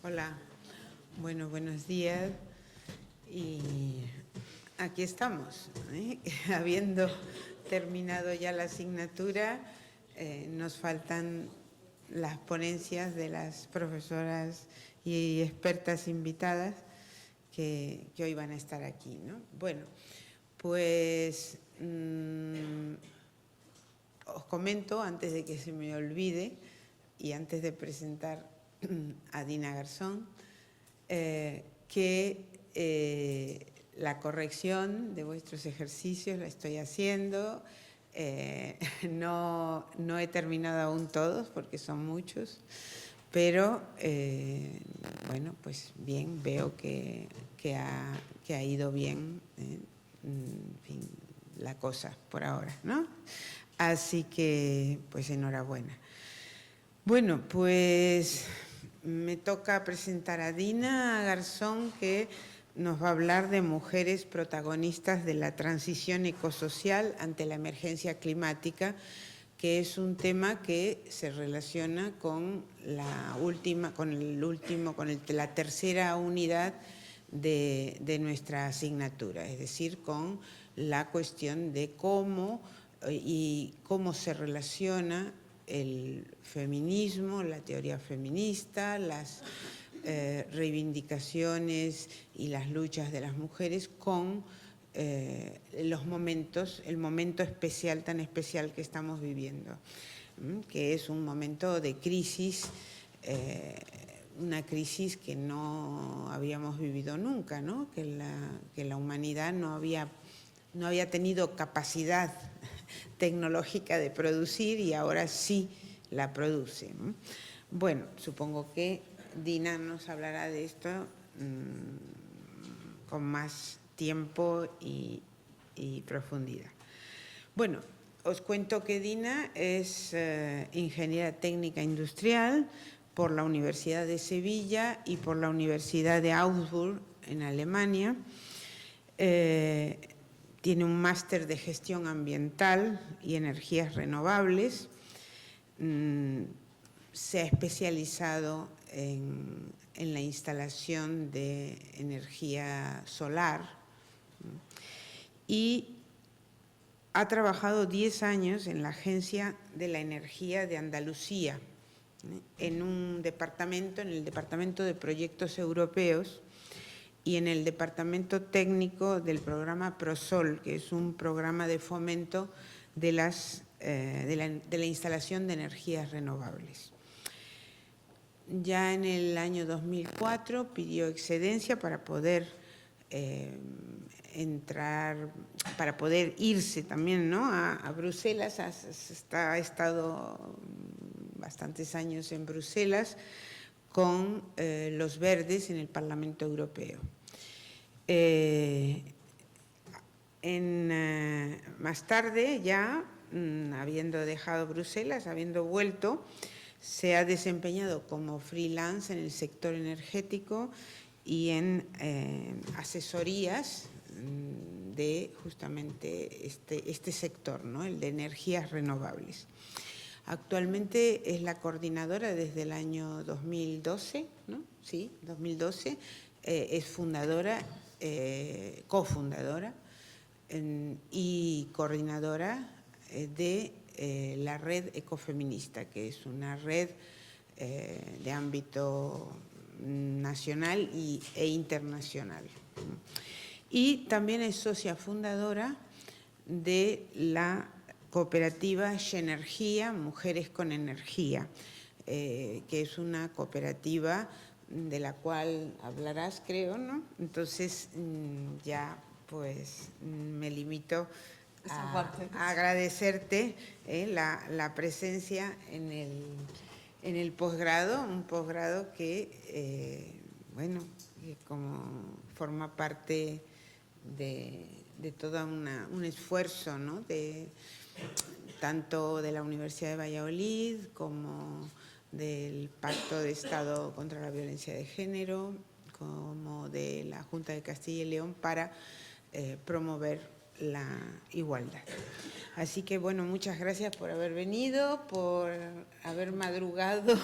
Hola, bueno, buenos días y aquí estamos, habiendo terminado ya la asignatura, nos faltan las ponencias de las profesoras y expertas invitadas que hoy van a estar aquí, ¿no? Bueno, pues os comento antes de que se me olvide y antes de presentar a Dina Garzón, que la corrección de vuestros ejercicios la estoy haciendo. No he terminado aún todos porque son muchos, pero bueno, pues bien, veo que ha ido bien, en fin, la cosa por ahora, ¿no? Así que, pues enhorabuena. Bueno, pues me toca presentar a Dina Garzón, que nos va a hablar de mujeres protagonistas de la transición ecosocial ante la emergencia climática, que es un tema que se relaciona con la tercera unidad de nuestra asignatura, es decir, con la cuestión de cómo se relaciona el feminismo, la teoría feminista, las reivindicaciones y las luchas de las mujeres con el momento especial, tan especial que estamos viviendo, que es un momento de crisis, una crisis que no habíamos vivido nunca, ¿no? Que la humanidad no había tenido capacidad tecnológica de producir y ahora sí la produce. Bueno, supongo que Dina nos hablará de esto con más tiempo y profundidad. Bueno, os cuento que Dina es ingeniera técnica industrial por la Universidad de Sevilla y por la Universidad de Augsburg en Alemania. Tiene un máster de gestión ambiental y energías renovables. Se ha especializado en la instalación de energía solar y ha trabajado 10 años en la Agencia de la Energía de Andalucía, en el Departamento de Proyectos Europeos y en el Departamento Técnico del programa PROSOL, que es un programa de fomento de la instalación de energías renovables. Ya en el año 2004 pidió excedencia para poder irse también, ¿no?, a Bruselas. Ha estado bastantes años en Bruselas con los Verdes en el Parlamento Europeo. Más tarde, ya habiendo dejado Bruselas, habiendo vuelto, se ha desempeñado como freelance en el sector energético y en asesorías de justamente este sector, ¿no?, el de energías renovables. Actualmente es la coordinadora desde el año 2012, ¿no? Sí, 2012. Es fundadora, cofundadora y coordinadora de la Red Ecofeminista, que es una red de ámbito nacional e internacional. Y también es socia fundadora de la cooperativa Xenergia, Mujeres con Energía, que es una cooperativa de la cual hablarás, creo, ¿no? Entonces ya pues me limito a agradecerte la presencia en el posgrado, un posgrado que, bueno, que como forma parte de todo un esfuerzo, ¿no?, tanto de la Universidad de Valladolid como del Pacto de Estado contra la Violencia de Género, como de la Junta de Castilla y León para promover la igualdad. Así que, bueno, muchas gracias por haber venido, por haber madrugado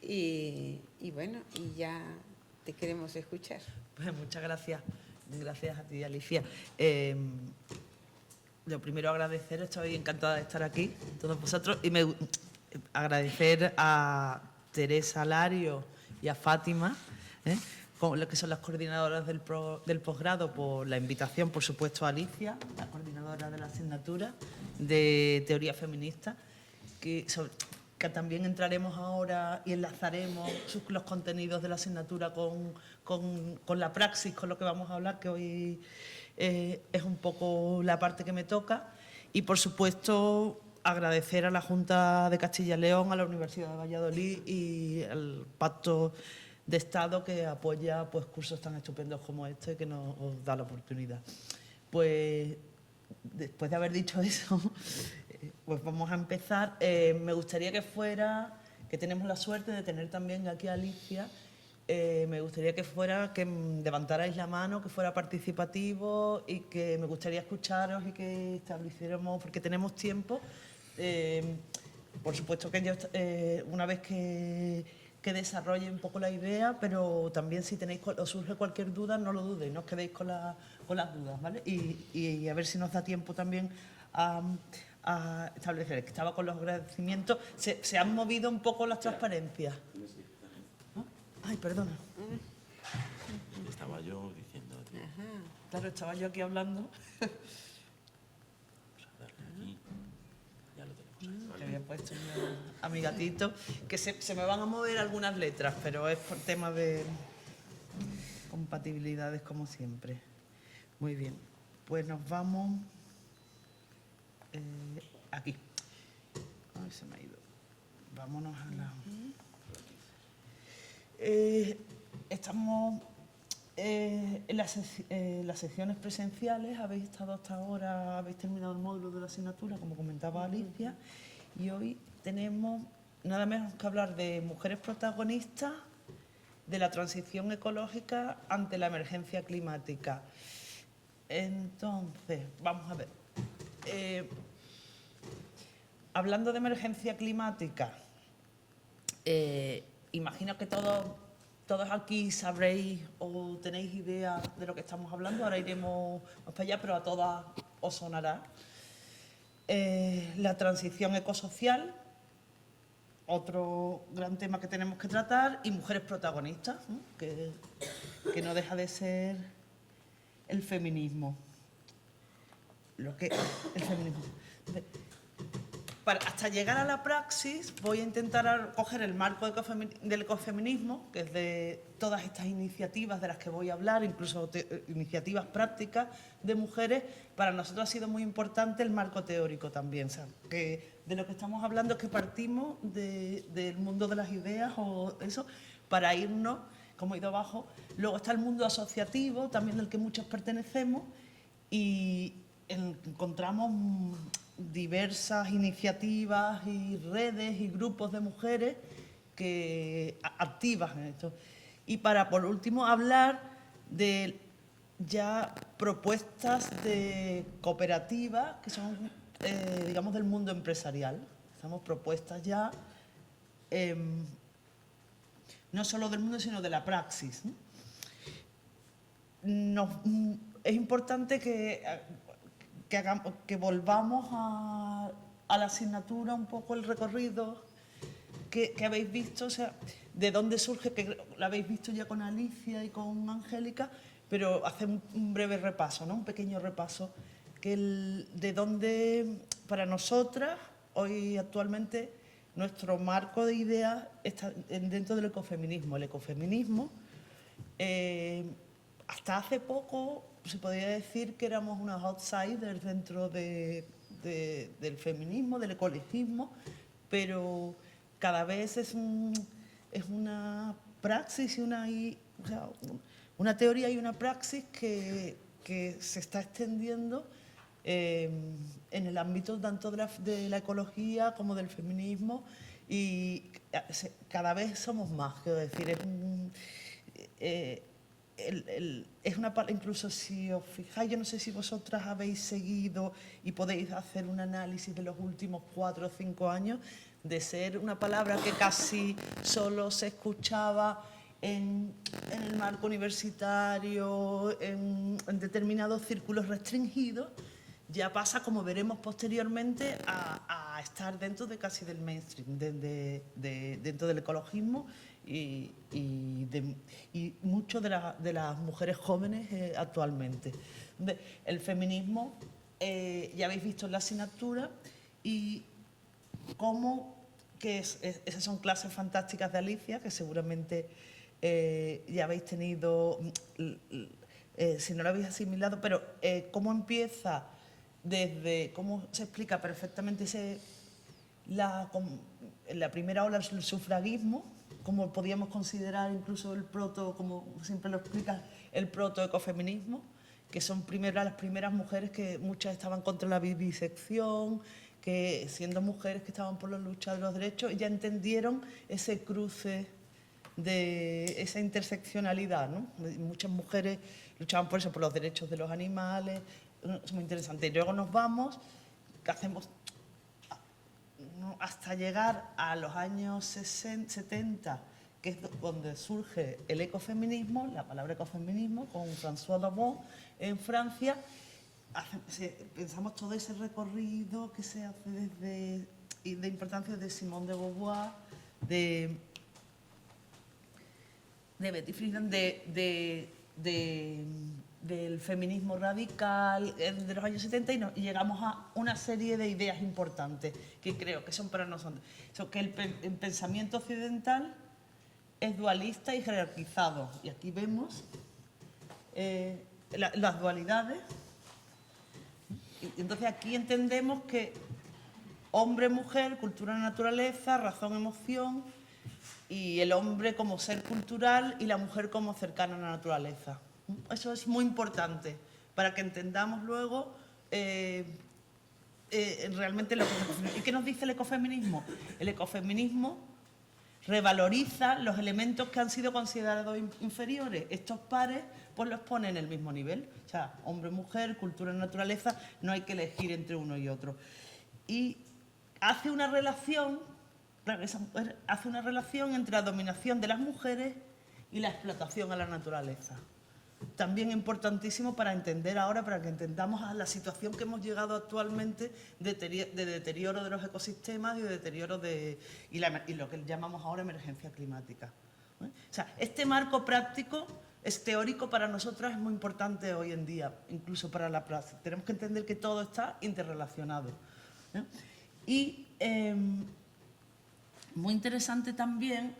y bueno, y ya te queremos escuchar. Pues muchas gracias. Gracias a ti, Alicia. Lo primero, agradecer, estoy encantada de estar aquí, todos vosotros, y agradecer a Teresa Lario y a Fátima, con lo que son las coordinadoras del posgrado, por la invitación, por supuesto a Alicia, la coordinadora de la asignatura de Teoría Feminista, que también entraremos ahora y enlazaremos los contenidos de la asignatura con la praxis, con lo que vamos a hablar, que hoy es un poco la parte que me toca. Y, por supuesto, agradecer a la Junta de Castilla y León, a la Universidad de Valladolid y al Pacto de Estado, que apoya pues cursos tan estupendos como este, que nos da la oportunidad. Pues, después de haber dicho eso, pues vamos a empezar. Me gustaría que tenemos la suerte de tener también aquí a Alicia. Me gustaría que levantarais la mano, que fuera participativo, y que me gustaría escucharos y que estableciéramos, porque tenemos tiempo. Por supuesto que yo, una vez que desarrolle un poco la idea, pero también si os surge cualquier duda, no lo dudéis, no os quedéis con las dudas, ¿vale? Y a ver si nos da tiempo también a establecer. Que estaba con los agradecimientos. Se han movido un poco las transparencias. Ay, perdona. Estaba yo diciendo. Claro, estaba yo aquí hablando. Ya lo tenemos. Que había puesto yo a mi gatito. Que se me van a mover algunas letras, pero es por tema de compatibilidades, como siempre. Muy bien. Pues nos vamos aquí. Ay, se me ha ido. Vámonos a la... estamos en las secciones presenciales. Habéis estado hasta ahora, habéis terminado el módulo de la asignatura, como comentaba Alicia, y hoy tenemos nada menos que hablar de mujeres protagonistas de la transición ecológica ante la emergencia climática. Entonces, vamos a ver. Hablando de emergencia climática, imagino que todos aquí sabréis o tenéis idea de lo que estamos hablando. Ahora iremos más para allá, pero a todas os sonará. La transición ecosocial, otro gran tema que tenemos que tratar, y mujeres protagonistas, ¿no? Que no deja de ser el feminismo. El feminismo. Hasta llegar a la praxis, voy a intentar coger el marco del ecofeminismo, que es de todas estas iniciativas de las que voy a hablar, incluso iniciativas prácticas de mujeres. Para nosotros ha sido muy importante el marco teórico también. O sea, que de lo que estamos hablando es que partimos del mundo de las ideas o eso, para irnos, como he ido abajo. Luego está el mundo asociativo, también del que muchos pertenecemos, y encontramos diversas iniciativas y redes y grupos de mujeres activas en esto. Y por último, hablar de ya propuestas de cooperativas que son, digamos, del mundo empresarial. Estamos propuestas ya, no solo del mundo, sino de la praxis, ¿no? Es importante que volvamos a la asignatura un poco el recorrido que habéis visto, o sea, de dónde surge, que lo habéis visto ya con Alicia y con Angélica, pero hacer un breve repaso, ¿no? Un pequeño repaso, de dónde, para nosotras, hoy actualmente, nuestro marco de ideas está dentro del ecofeminismo. El ecofeminismo, hasta hace poco, se podría decir que éramos unos outsiders dentro del feminismo, del ecologismo, pero cada vez es una praxis y una teoría y una praxis que se está extendiendo en el ámbito tanto de la ecología como del feminismo, y cada vez somos más, quiero decir, es incluso si os fijáis, yo no sé si vosotras habéis seguido y podéis hacer un análisis de los últimos 4 o 5 años, de ser una palabra que casi solo se escuchaba en el marco universitario, en determinados círculos restringidos, ya pasa, como veremos posteriormente, a estar dentro de casi del mainstream, dentro del ecologismo y mucho de las mujeres jóvenes actualmente. El feminismo, ya habéis visto en la asignatura, y cómo, esas son clases fantásticas de Alicia, que seguramente ya habéis tenido, si no lo habéis asimilado, pero cómo empieza desde, cómo se explica perfectamente la primera ola del sufragismo, como podíamos considerar incluso el como siempre lo explica, el protoecofeminismo, que son las primeras mujeres que muchas estaban contra la vivisección, que siendo mujeres que estaban por la lucha de los derechos, ya entendieron ese cruce, de esa interseccionalidad, ¿no? Muchas mujeres luchaban por eso, por los derechos de los animales. Es muy interesante. Y luego nos vamos, ¿qué hacemos? Hasta llegar a los años 70, que es donde surge el ecofeminismo, la palabra ecofeminismo, con François Dabon en Francia. Pensamos todo ese recorrido que se hace desde, y de importancia de Simone de Beauvoir, de Betty Friedan, del feminismo radical de los años 70 y llegamos a una serie de ideas importantes que creo que son para nosotros. Que el pensamiento occidental es dualista y jerarquizado. Y aquí vemos las dualidades. Y entonces aquí entendemos que hombre-mujer, cultura-naturaleza, razón-emoción, y el hombre como ser cultural y la mujer como cercana a la naturaleza. Eso es muy importante para que entendamos luego realmente lo que es el ecofeminismo. ¿Y qué nos dice el ecofeminismo? El ecofeminismo revaloriza los elementos que han sido considerados inferiores. Estos pares pues los pone en el mismo nivel. O sea, hombre-mujer, cultura-naturaleza, no hay que elegir entre uno y otro. Y hace una relación entre la dominación de las mujeres y la explotación a la naturaleza. También importantísimo para entender ahora, para que entendamos a la situación que hemos llegado actualmente de deterioro de los ecosistemas y de deterioro y lo que llamamos ahora emergencia climática. O sea, este marco práctico es teórico para nosotras, es muy importante hoy en día, incluso para la práctica. Tenemos que entender que todo está interrelacionado. Y muy interesante también,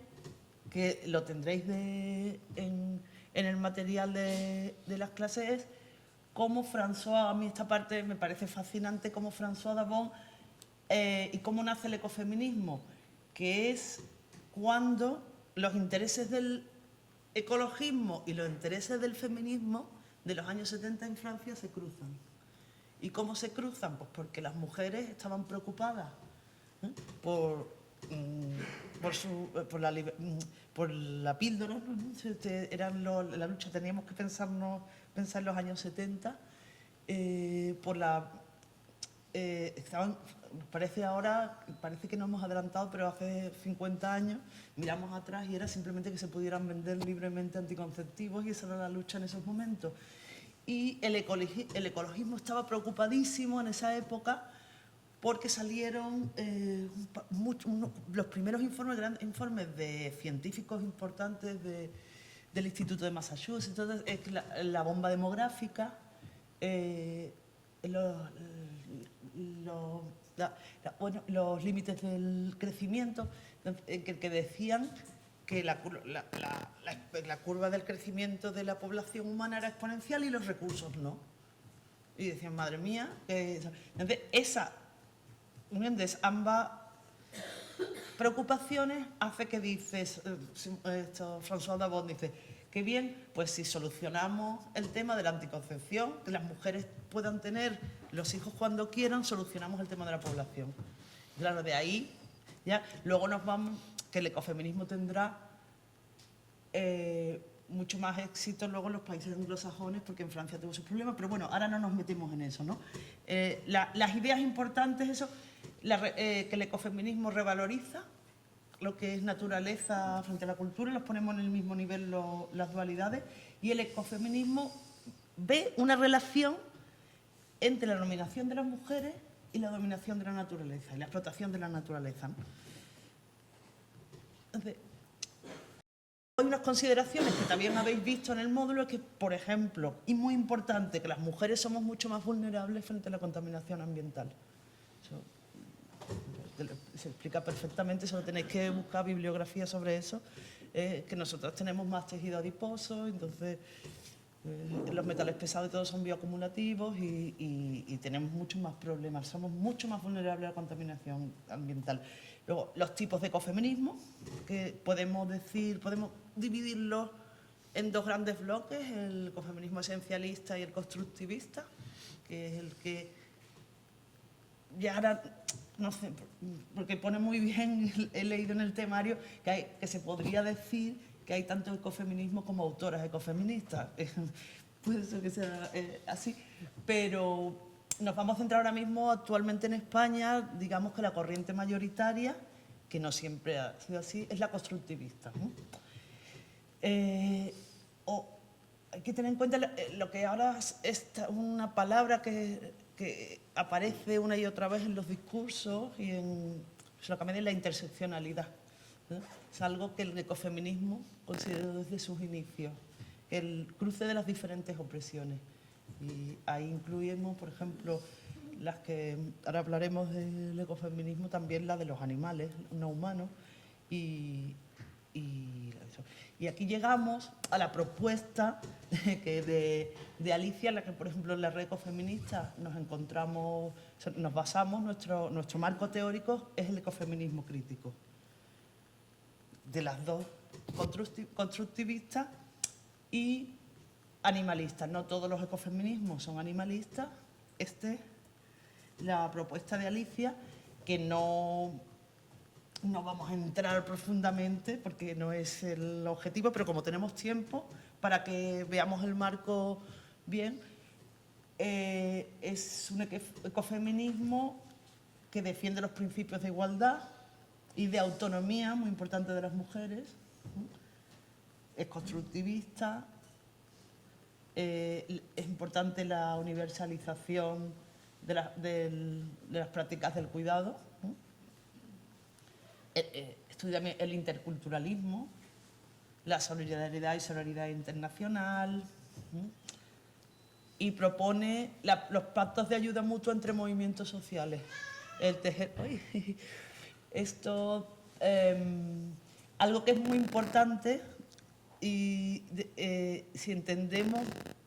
que lo tendréis en el material de las clases, es cómo François, a mí esta parte me parece fascinante, cómo François Dabon y cómo nace el ecofeminismo, que es cuando los intereses del ecologismo y los intereses del feminismo de los años 70 en Francia se cruzan. ¿Y cómo se cruzan? Pues porque las mujeres estaban preocupadas por la píldora, ¿no? La lucha, teníamos que pensar en los años 70, parece que nos hemos adelantado, pero hace 50 años miramos atrás y era simplemente que se pudieran vender libremente anticonceptivos, y esa era la lucha en esos momentos. Y el ecologismo estaba preocupadísimo en esa época porque salieron los primeros grandes informes de científicos importantes del Instituto de Massachusetts. Entonces, la bomba demográfica, los límites del crecimiento, que decían que la curva del crecimiento de la población humana era exponencial y los recursos no. Y decían, madre mía, entonces ambas preocupaciones hace que François Dabon dice, qué bien, pues si solucionamos el tema de la anticoncepción, que las mujeres puedan tener los hijos cuando quieran, solucionamos el tema de la población. Claro, de ahí ya luego nos vamos, que el ecofeminismo tendrá mucho más éxito luego en los países anglosajones, porque en Francia tuvo sus problemas, pero bueno, ahora no nos metemos en eso, ¿no? Las ideas importantes, eso, que el ecofeminismo revaloriza lo que es naturaleza frente a la cultura, los ponemos en el mismo nivel las dualidades, y el ecofeminismo ve una relación entre la dominación de las mujeres y la dominación de la naturaleza, y la explotación de la naturaleza, ¿no? Entonces, hay unas consideraciones que también habéis visto en el módulo, que, por ejemplo, y muy importante, que las mujeres somos mucho más vulnerables frente a la contaminación ambiental. Eso se explica perfectamente, solo tenéis que buscar bibliografía sobre eso, que nosotros tenemos más tejido adiposo, entonces los metales pesados y todos son bioacumulativos y tenemos muchos más problemas, somos mucho más vulnerables a la contaminación ambiental. Luego, los tipos de ecofeminismo, que podemos dividirlos en dos grandes bloques, el ecofeminismo esencialista y el constructivista, que es el que ya ahora, no sé, porque pone muy bien, he leído en el temario, que se podría decir que hay tanto ecofeminismo como autoras ecofeministas. Puede ser que sea así, pero nos vamos a centrar ahora mismo actualmente en España, digamos que la corriente mayoritaria, que no siempre ha sido así, es la constructivista, ¿no? Hay que tener en cuenta lo que ahora es una palabra que aparece una y otra vez en los discursos y lo que me la interseccionalidad, ¿no? Es algo que el ecofeminismo consideró desde sus inicios, el cruce de las diferentes opresiones. Y ahí incluimos, por ejemplo, las que ahora hablaremos del ecofeminismo, también la de los animales no humanos y aquí llegamos a la propuesta de Alicia, en la que, por ejemplo, en la red ecofeminista nos basamos, nuestro marco teórico es el ecofeminismo crítico. De las dos, constructivistas y animalistas. No todos los ecofeminismos son animalistas. La propuesta de Alicia, que no vamos a entrar profundamente porque no es el objetivo, pero como tenemos tiempo para que veamos el marco bien, es un ecofeminismo que defiende los principios de igualdad y de autonomía, muy importante, de las mujeres. Es constructivista, es importante la universalización de las prácticas del cuidado. Estudia el interculturalismo, la solidaridad y solidaridad internacional, y propone los pactos de ayuda mutua entre movimientos sociales. Algo que es muy importante, y si entendemos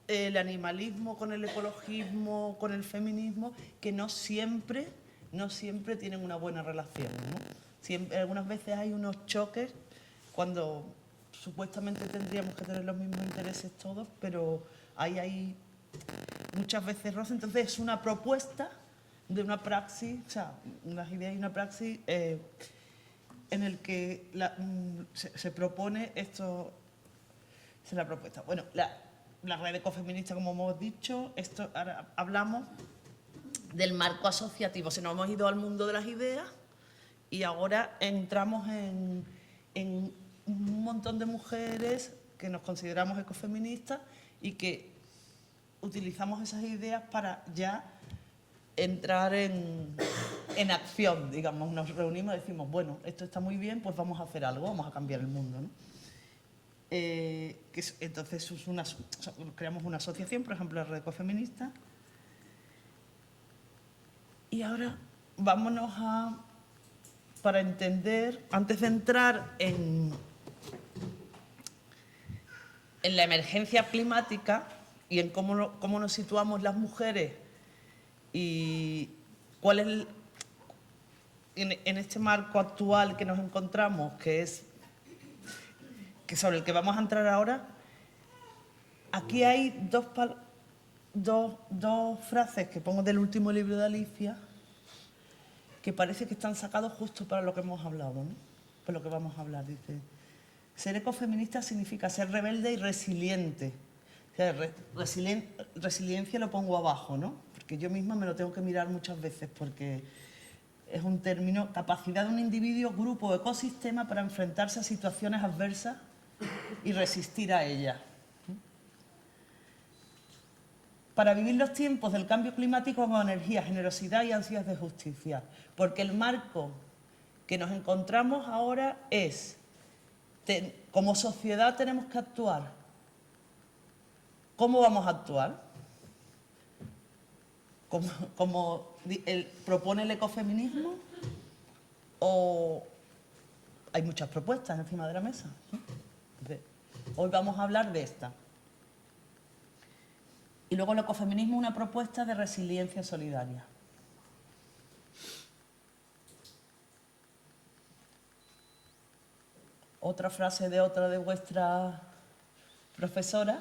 el animalismo con el ecologismo, con el feminismo, que no siempre tienen una buena relación, ¿no? Algunas veces hay unos choques cuando supuestamente tendríamos que tener los mismos intereses todos, pero hay muchas veces roces. Entonces es una propuesta de una praxis, o sea, unas ideas y una praxis en el que se propone esto, es la propuesta. Bueno, la red ecofeminista, como hemos dicho, ahora hablamos del marco asociativo. Se nos hemos ido al mundo de las ideas y ahora entramos en un montón de mujeres que nos consideramos ecofeministas y que utilizamos esas ideas para ya entrar en acción, digamos. Nos reunimos y decimos, bueno, esto está muy bien, pues vamos a hacer algo, vamos a cambiar el mundo, ¿no? Entonces creamos una asociación, por ejemplo, la Red Ecofeminista. Y ahora vámonos para entender, antes de entrar en la emergencia climática y en cómo nos situamos las mujeres y cuál es en este marco actual que nos encontramos, que sobre el que vamos a entrar ahora. Aquí hay dos frases que pongo del último libro de Alicia, que parece que están sacados justo para lo que hemos hablado, ¿no? Por lo que vamos a hablar. Dice, Ser ecofeminista significa ser rebelde y resiliente. O sea, resiliencia lo pongo abajo, ¿no? Porque yo misma me lo tengo que mirar muchas veces porque es un término, capacidad de un individuo, grupo o ecosistema para enfrentarse a situaciones adversas y resistir a ellas. Para vivir los tiempos del cambio climático con energía, generosidad y ansias de justicia. Porque el marco que nos encontramos ahora es, como sociedad tenemos que actuar. ¿Cómo vamos a actuar? ¿Como propone el ecofeminismo? ¿O hay muchas propuestas encima de la mesa? Entonces, hoy vamos a hablar de esta. Y luego el ecofeminismo es una propuesta de resiliencia solidaria. Otra frase de otra de vuestras profesoras,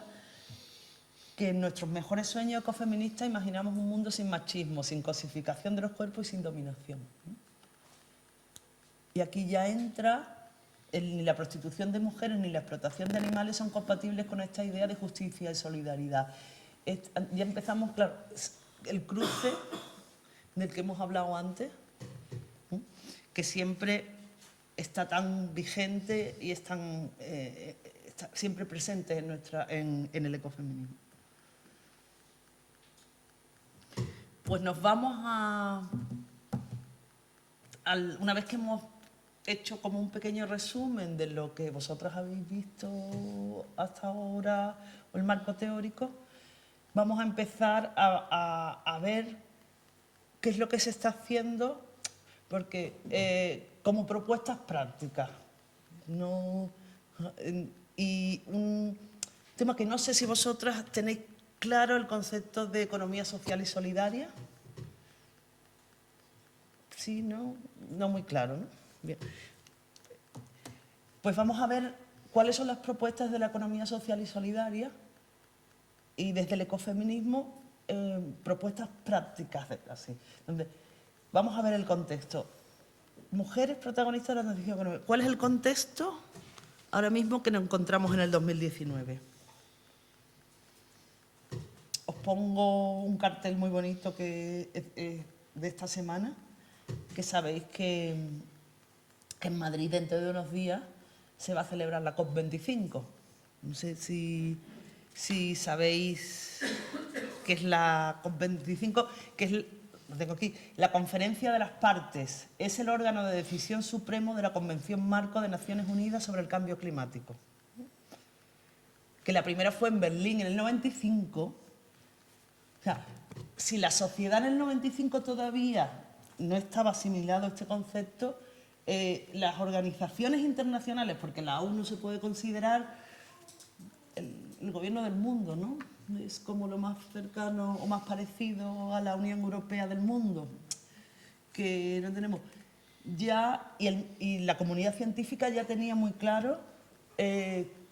que en nuestros mejores sueños ecofeministas imaginamos un mundo sin machismo, sin cosificación de los cuerpos y sin dominación. Y aquí ya entra, ni la prostitución de mujeres ni la explotación de animales son compatibles con esta idea de justicia y solidaridad. Ya empezamos, claro, el cruce del que hemos hablado antes, que siempre está tan vigente y está siempre presente en el ecofeminismo. Pues nos vamos una vez que hemos hecho como un pequeño resumen de lo que vosotras habéis visto hasta ahora, o el marco teórico, vamos a empezar a ver qué es lo que se está haciendo, porque como propuestas prácticas. Y un tema que no sé si vosotras tenéis claro, el concepto de economía social y solidaria. Sí, ¿no? No muy claro, ¿no? Bien. Pues vamos a ver cuáles son las propuestas de la economía social y solidaria y desde el ecofeminismo propuestas prácticas, así, donde vamos a ver el contexto. Mujeres protagonistas de la transición económica. ¿Cuál es el contexto ahora mismo que nos encontramos en el 2019? Os pongo un cartel muy bonito que de esta semana, que sabéis que en Madrid dentro de unos días se va a celebrar la COP25. No sé si sabéis qué es la COP25, que es, lo tengo aquí, la Conferencia de las Partes. Es el órgano de decisión supremo de la Convención Marco de Naciones Unidas sobre el Cambio Climático. Que la primera fue en Berlín en el 95. O sea, si la sociedad en el 95 todavía no estaba asimilado a este concepto, las organizaciones internacionales, porque la ONU se puede considerar el gobierno del mundo, ¿no? Es como lo más cercano o más parecido a la Unión Europea del mundo, que no tenemos. Ya, y la comunidad científica ya tenía muy claro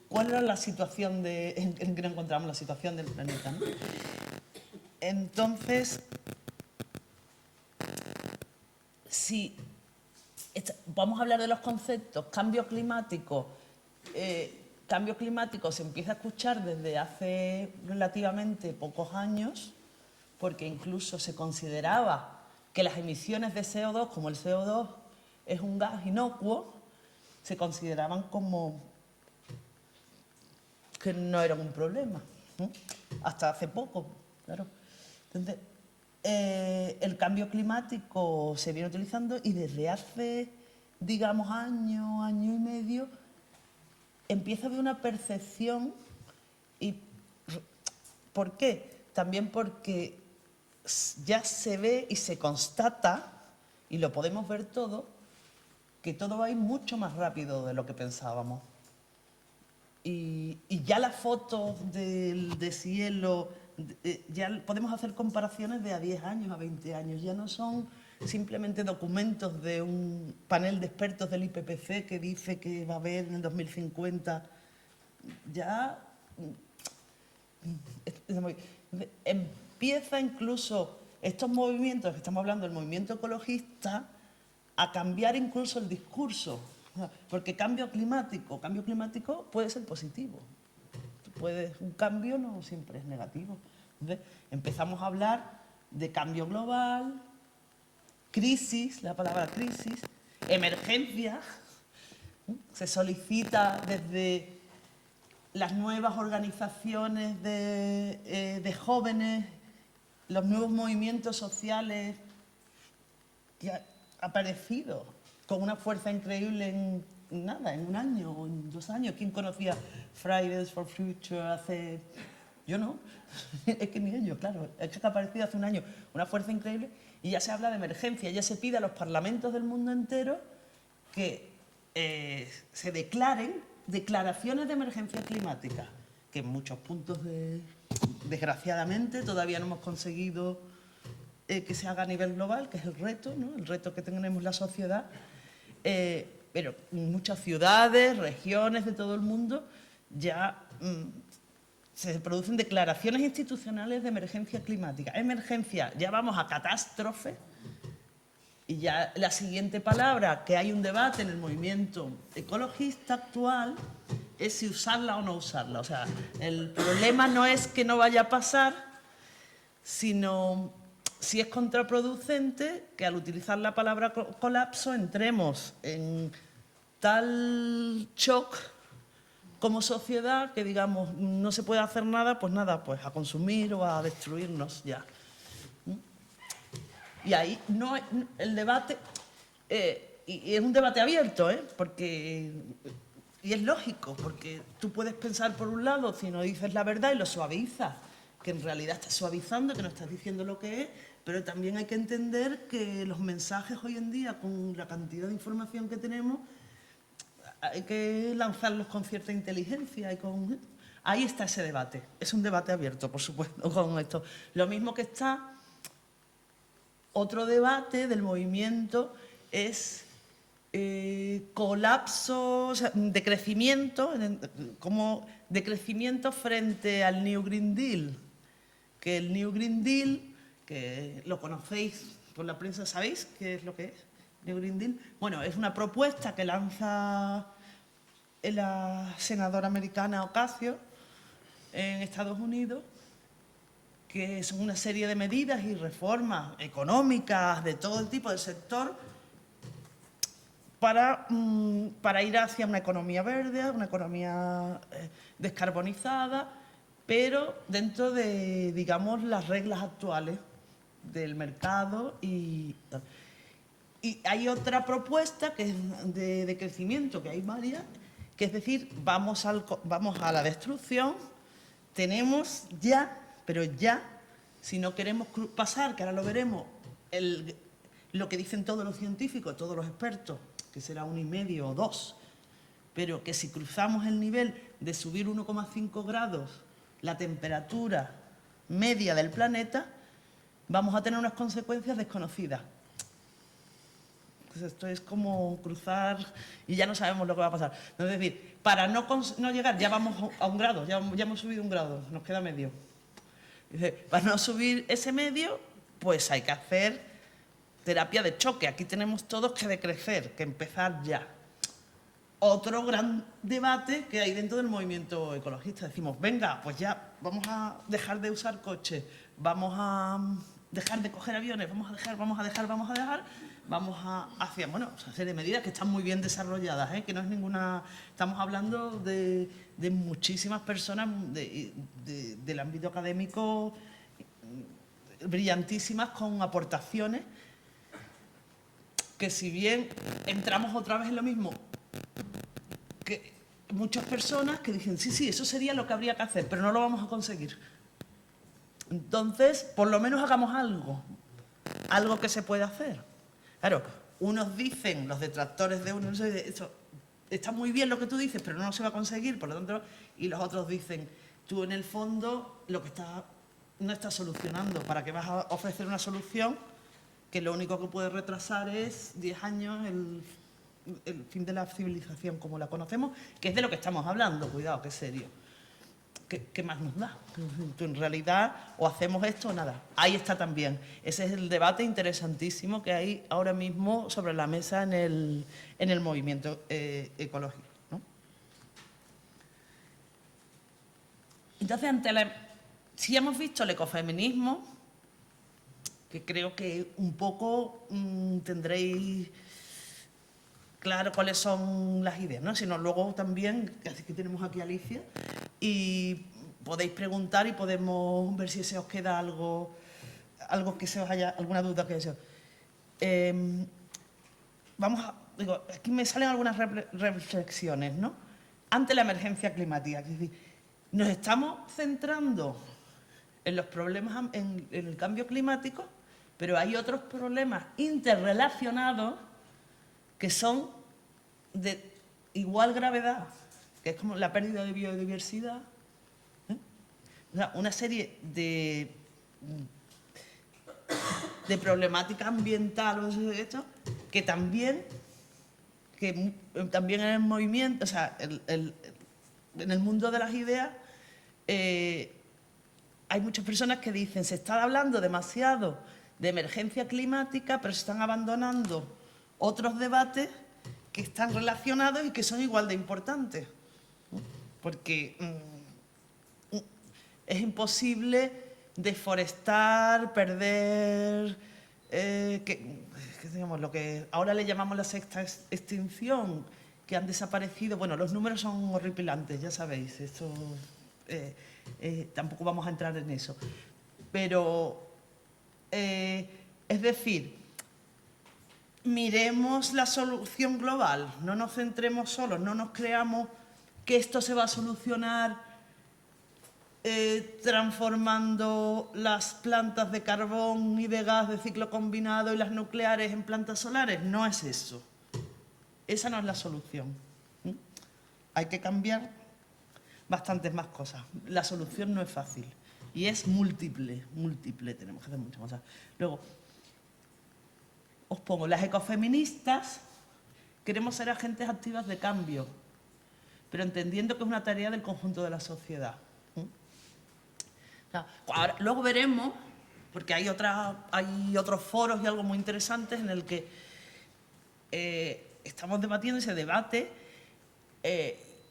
cuál era la situación en que nos encontramos, la situación del planeta, ¿no? Entonces, si vamos a hablar de los conceptos, cambio climático se empieza a escuchar desde hace relativamente pocos años, porque incluso se consideraba que las emisiones de CO2, como el CO2 es un gas inocuo, se consideraban como que no eran un problema, ¿no? Hasta hace poco, claro. Entonces, el cambio climático se viene utilizando y desde hace, digamos, año y medio, empieza a haber una percepción. ¿Y por qué? También porque ya se ve y se constata, y lo podemos ver todo, que todo va a ir mucho más rápido de lo que pensábamos. Y ya las fotos de cielo, ya podemos hacer comparaciones de a 10 años, a 20 años. Ya no son simplemente documentos de un panel de expertos del IPCC que dice que va a haber en el 2050. Ya empieza incluso estos movimientos, que estamos hablando del movimiento ecologista, a cambiar incluso el discurso. Porque cambio climático puede ser positivo. Un cambio no siempre es negativo. Entonces, empezamos a hablar de cambio global, crisis, la palabra crisis, emergencia. Se solicita desde las nuevas organizaciones de jóvenes, los nuevos movimientos sociales que han aparecido con una fuerza increíble en un año o en 2 años. ¿Quién conocía Fridays for Future hace...? Yo no, es que ni ellos, claro. Es que ha aparecido hace un año una fuerza increíble y ya se habla de emergencia, ya se pide a los parlamentos del mundo entero que se declaren declaraciones de emergencia climática, que en muchos puntos, desgraciadamente, todavía no hemos conseguido que se haga a nivel global, que es el reto, ¿no? El reto que tenemos la sociedad. Pero en muchas ciudades, regiones de todo el mundo, ya se producen declaraciones institucionales de emergencia climática. Emergencia, ya vamos a catástrofe. Y ya la siguiente palabra, que hay un debate en el movimiento ecologista actual, es si usarla o no usarla. O sea, el problema no es que no vaya a pasar, sino si es contraproducente que al utilizar la palabra colapso entremos en tal shock como sociedad que digamos no se puede hacer nada, pues a consumir o a destruirnos ya. Y ahí no el debate, y es un debate abierto, porque, y es lógico, porque tú puedes pensar por un lado, si no dices la verdad y lo suavizas, que en realidad estás suavizando, que no estás diciendo lo que es, pero también hay que entender que los mensajes hoy en día, con la cantidad de información que tenemos, hay que lanzarlos con cierta inteligencia y con... Ahí está ese debate, es un debate abierto, por supuesto, con esto. Lo mismo que está... Otro debate del movimiento es colapso, o sea, decrecimiento, como decrecimiento frente al New Green Deal. Que el New Green Deal, que lo conocéis por la prensa, ¿sabéis qué es lo que es? New Green Deal. Bueno, es una propuesta que lanza la senadora americana Ocasio en Estados Unidos, que son una serie de medidas y reformas económicas de todo el tipo del sector para ir hacia una economía verde, una economía descarbonizada, pero dentro de, digamos, las reglas actuales del mercado. Y hay otra propuesta que es de crecimiento, que hay varias, que es decir, vamos a la destrucción, tenemos ya... Pero ya, si no queremos pasar, que ahora lo veremos, lo que dicen todos los científicos, todos los expertos, que será 1,5 o 2, pero que si cruzamos el nivel de subir 1,5 grados la temperatura media del planeta, vamos a tener unas consecuencias desconocidas. Entonces, esto es como cruzar y ya no sabemos lo que va a pasar. Es decir, para no llegar, ya vamos a 1 grado, ya hemos subido 1 grado, nos queda medio. Para no subir ese medio, pues hay que hacer terapia de choque. Aquí tenemos todos que decrecer, que empezar ya. Otro gran debate que hay dentro del movimiento ecologista. Decimos, venga, pues ya vamos a dejar de usar coches, vamos a dejar de coger aviones, vamos hacia, bueno, una serie de medidas que están muy bien desarrolladas, que no es ninguna... Estamos hablando de muchísimas personas del ámbito académico brillantísimas con aportaciones que, si bien entramos otra vez en lo mismo, que muchas personas que dicen, sí, eso sería lo que habría que hacer, pero no lo vamos a conseguir. Entonces, por lo menos hagamos algo que se puede hacer. Claro, unos dicen, los detractores de uno, eso, está muy bien lo que tú dices, pero no se va a conseguir, por lo tanto, y los otros dicen, tú en el fondo no estás solucionando, ¿para qué vas a ofrecer una solución que lo único que puede retrasar es 10 años el fin de la civilización como la conocemos, que es de lo que estamos hablando, cuidado, que es serio. ¿qué más nos da? Que en realidad o hacemos esto o nada. Ahí está también. Ese es el debate interesantísimo que hay ahora mismo sobre la mesa en el movimiento ecológico, ¿no? Entonces, si ya hemos visto el ecofeminismo, que creo que un poco tendréis claro cuáles son las ideas, ¿no? Sino luego también, así que tenemos aquí a Alicia, y podéis preguntar y podemos ver si se os queda algo que se os haya, alguna duda que eso. Aquí me salen algunas reflexiones, ¿no? Ante la emergencia climática, es decir, nos estamos centrando en los problemas, en el cambio climático, pero hay otros problemas interrelacionados que son de igual gravedad, que es como la pérdida de biodiversidad, ¿eh? O sea, una serie de problemática ambiental o esto, que también en el movimiento, o sea, en el mundo de las ideas, hay muchas personas que dicen se está hablando demasiado de emergencia climática, pero se están abandonando otros debates que están relacionados y que son igual de importantes. Porque es imposible deforestar, perder, digamos, lo que ahora le llamamos la sexta extinción, que han desaparecido. Bueno, los números son horripilantes, ya sabéis, esto, tampoco vamos a entrar en eso. Pero, es decir, miremos la solución global, no nos centremos solos, no nos creamos que esto se va a solucionar transformando las plantas de carbón y de gas de ciclo combinado y las nucleares en plantas solares. No es eso. Esa no es la solución. Hay que cambiar bastantes más cosas. La solución no es fácil y es múltiple, tenemos que hacer muchas cosas. Luego, os pongo, las ecofeministas queremos ser agentes activas de cambio, pero entendiendo que es una tarea del conjunto de la sociedad. Ahora, luego veremos, porque hay otros foros y algo muy interesantes en el que estamos debatiendo ese debate,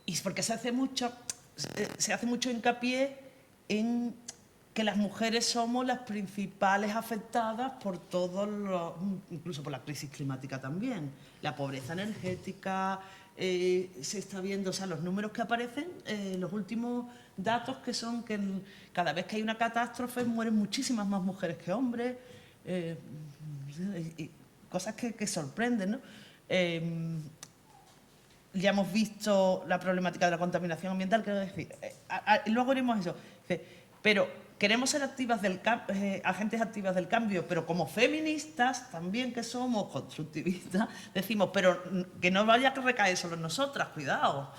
y porque se hace mucho hincapié en que las mujeres somos las principales afectadas por incluso por la crisis climática también, la pobreza energética. Se está viendo, o sea, los números que aparecen, los últimos datos que son que cada vez que hay una catástrofe mueren muchísimas más mujeres que hombres, y cosas que sorprenden, ¿no? Ya hemos visto la problemática de la contaminación ambiental, quiero decir, luego haremos eso, pero queremos ser agentes activas del cambio, pero como feministas también que somos constructivistas, decimos, pero que no vaya a recaer solo en nosotras, cuidado,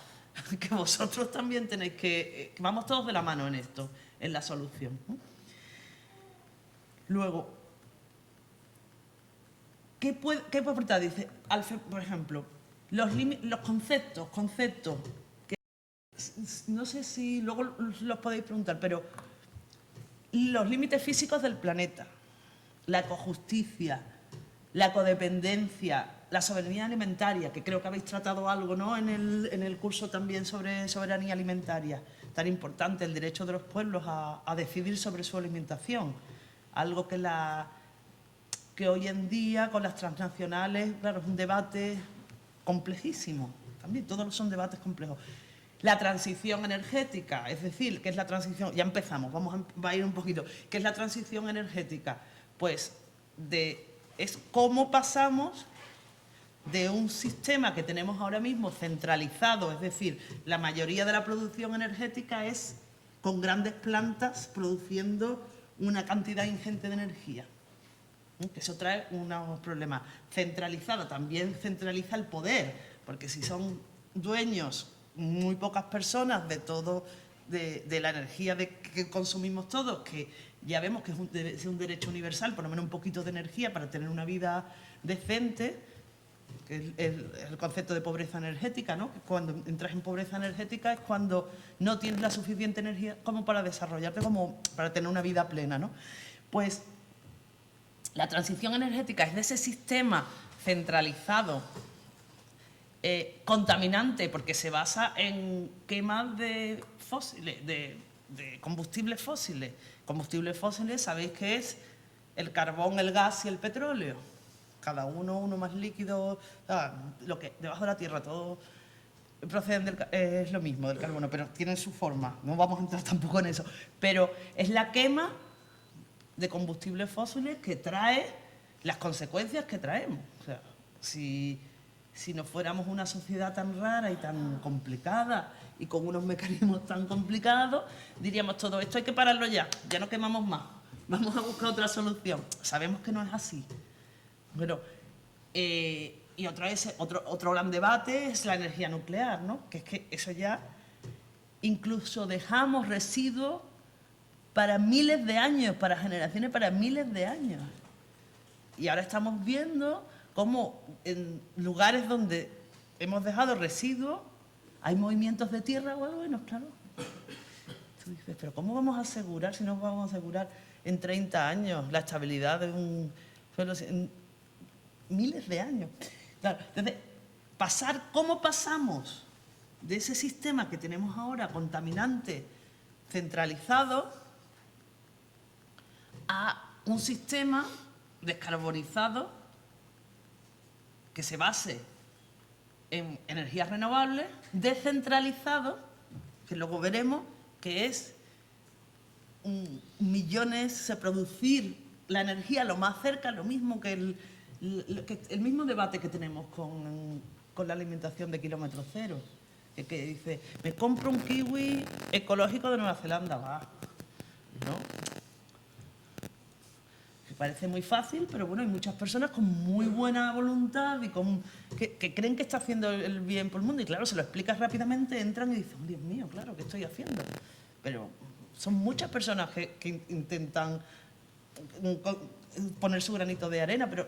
que vosotros también tenéis que vamos todos de la mano en esto, en la solución. Luego, ¿qué puede aportar? Dice, por ejemplo, los conceptos, que no sé si luego los podéis preguntar, pero los límites físicos del planeta, la ecojusticia, la codependencia, la soberanía alimentaria, que creo que habéis tratado algo, ¿no?, en el curso también sobre soberanía alimentaria, tan importante, el derecho de los pueblos a decidir sobre su alimentación, algo que hoy en día con las transnacionales, claro, es un debate complejísimo, también todos son debates complejos. La transición energética, es decir, ¿qué es la transición? Ya empezamos, va a ir un poquito. ¿Qué es la transición energética? Pues es cómo pasamos de un sistema que tenemos ahora mismo centralizado, es decir, la mayoría de la producción energética es con grandes plantas produciendo una cantidad ingente de energía. Que eso trae unos problemas. Centralizado también centraliza el poder, porque si son dueños muy pocas personas de todo, de la energía que consumimos todos, que ya vemos que es un derecho universal, por lo menos un poquito de energía para tener una vida decente, que es el concepto de pobreza energética, ¿no? Que cuando entras en pobreza energética es cuando no tienes la suficiente energía como para desarrollarte, como para tener una vida plena, ¿no? Pues la transición energética es de ese sistema centralizado, contaminante, porque se basa en quemas de fósiles, de combustibles fósiles. Combustibles fósiles, sabéis que es el carbón, el gas y el petróleo. Cada uno más líquido, lo que debajo de la tierra, todo proceden es lo mismo del carbono, pero tienen su forma. No vamos a entrar tampoco en eso. Pero es la quema de combustibles fósiles que trae las consecuencias que traemos. O sea, si no fuéramos una sociedad tan rara y tan complicada y con unos mecanismos tan complicados, diríamos todo esto hay que pararlo ya no quemamos más, vamos a buscar otra solución. Sabemos que no es así. Bueno, y otro gran debate es la energía nuclear, ¿no? Que es que eso ya incluso dejamos residuos para miles de años, para generaciones, para miles de años. Y ahora estamos viendo cómo en lugares donde hemos dejado residuos hay movimientos de tierra o algo, bueno, claro. Tú dices, pero ¿cómo vamos a asegurar, si no vamos a asegurar en 30 años la estabilidad de un suelo? En miles de años. Claro, entonces, ¿cómo pasamos de ese sistema que tenemos ahora contaminante, centralizado, a un sistema descarbonizado que se base en energías renovables, descentralizado, que luego veremos que es producir la energía lo más cerca, lo mismo que el mismo debate que tenemos con la alimentación de kilómetro cero, que dice, me compro un kiwi ecológico de Nueva Zelanda, va, ¿no? Parece muy fácil, pero bueno, hay muchas personas con muy buena voluntad y que creen que está haciendo el bien por el mundo. Y claro, se lo explicas rápidamente, entran y dicen, Dios mío, claro, ¿qué estoy haciendo? Pero son muchas personas que intentan poner su granito de arena, pero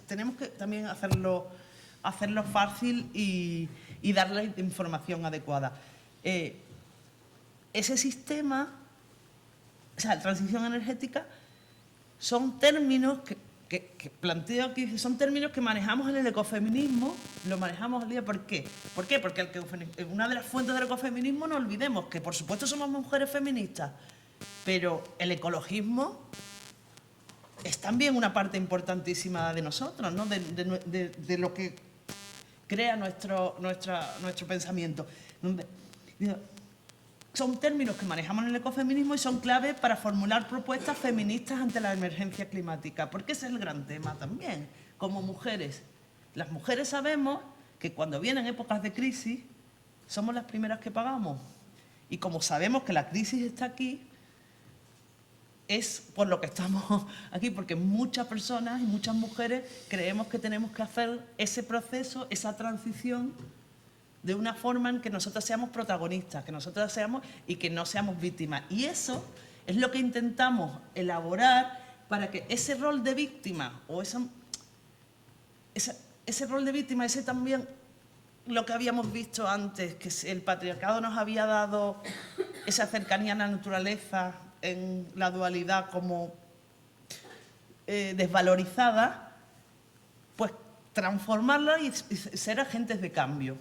tenemos que también hacerlo fácil y darle información adecuada. Ese sistema, o sea, la transición energética, son términos que planteo aquí, son términos que manejamos en el ecofeminismo, lo manejamos al día. ¿Por qué? ¿Por qué? Porque una de las fuentes del ecofeminismo, no olvidemos que por supuesto somos mujeres feministas, pero el ecologismo es también una parte importantísima de nosotros, ¿no? de lo que crea nuestro pensamiento. Son términos que manejamos en el ecofeminismo y son clave para formular propuestas feministas ante la emergencia climática, porque ese es el gran tema también. Como mujeres, las mujeres sabemos que cuando vienen épocas de crisis, somos las primeras que pagamos. Y como sabemos que la crisis está aquí, es por lo que estamos aquí, porque muchas personas y muchas mujeres creemos que tenemos que hacer ese proceso, esa transición, de una forma en que nosotros seamos protagonistas, que nosotros seamos y que no seamos víctimas. Y eso es lo que intentamos elaborar para que ese rol de víctima, o ese rol de víctima, ese también lo que habíamos visto antes, que el patriarcado nos había dado esa cercanía a la naturaleza en la dualidad como desvalorizada, pues transformarla y ser agentes de cambio.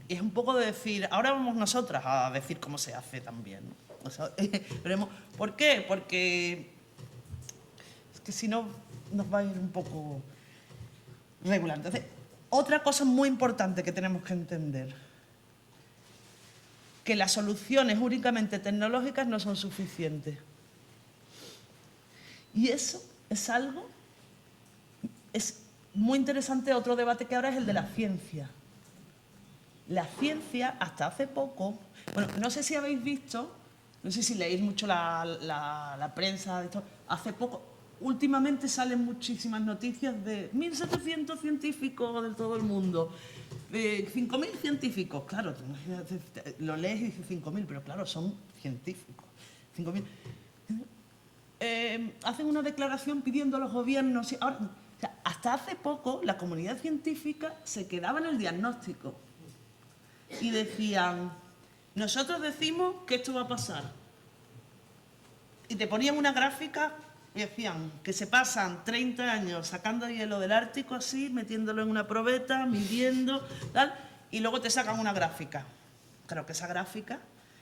Y es un poco de decir, ahora vamos nosotras a decir cómo se hace también, ¿no? O sea, veremos. ¿Por qué? Porque es que si no nos va a ir un poco regular. Entonces, otra cosa muy importante que tenemos que entender, que las soluciones únicamente tecnológicas no son suficientes. Y eso es algo, es muy interesante. Otro debate que ahora es el de la ciencia. La ciencia, hasta hace poco, bueno, no sé si habéis visto, no sé si leéis mucho la prensa de esto, hace poco, últimamente salen muchísimas noticias de 1.700 científicos de todo el mundo, de 5.000 científicos, claro, lo lees y dices 5.000, pero claro, son científicos, 5.000. Hacen una declaración pidiendo a los gobiernos, ahora, o sea, hasta hace poco la comunidad científica se quedaba en el diagnóstico y decían, nosotros decimos que esto va a pasar. Y te ponían una gráfica y decían que se pasan 30 años sacando hielo del Ártico así, metiéndolo en una probeta, midiendo, tal, y luego te sacan una gráfica. Claro que esa gráfica,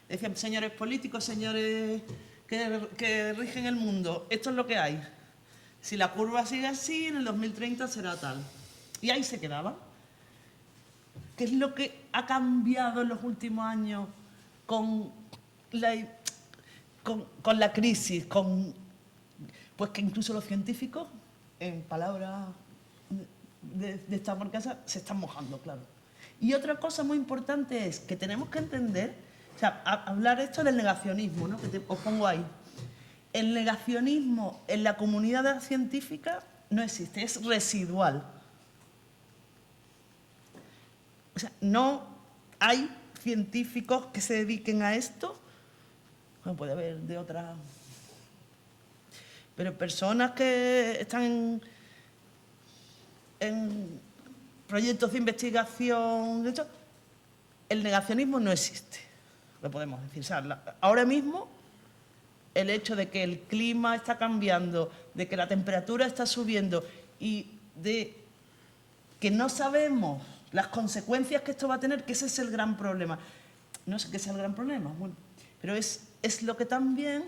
decían, señores políticos, señores que rigen el mundo, esto es lo que hay. Si la curva sigue así, en el 2030 será tal. Y ahí se quedaba. ¿Qué es lo que ha cambiado en los últimos años con la crisis? Pues que incluso los científicos, en palabras de esta marquesa, se están mojando, claro. Y otra cosa muy importante es que tenemos que entender, o sea, hablar esto del negacionismo, ¿no? Que os pongo ahí. El negacionismo en la comunidad científica no existe, es residual. O sea, no hay científicos que se dediquen a esto. Bueno, puede haber de otras. Pero personas que están en proyectos de investigación, de hecho, el negacionismo no existe, lo podemos decir. O sea, ahora mismo, el hecho de que el clima está cambiando, de que la temperatura está subiendo y de que no sabemos las consecuencias que esto va a tener, que ese es el gran problema. No sé qué es el gran problema, bueno, pero es lo que también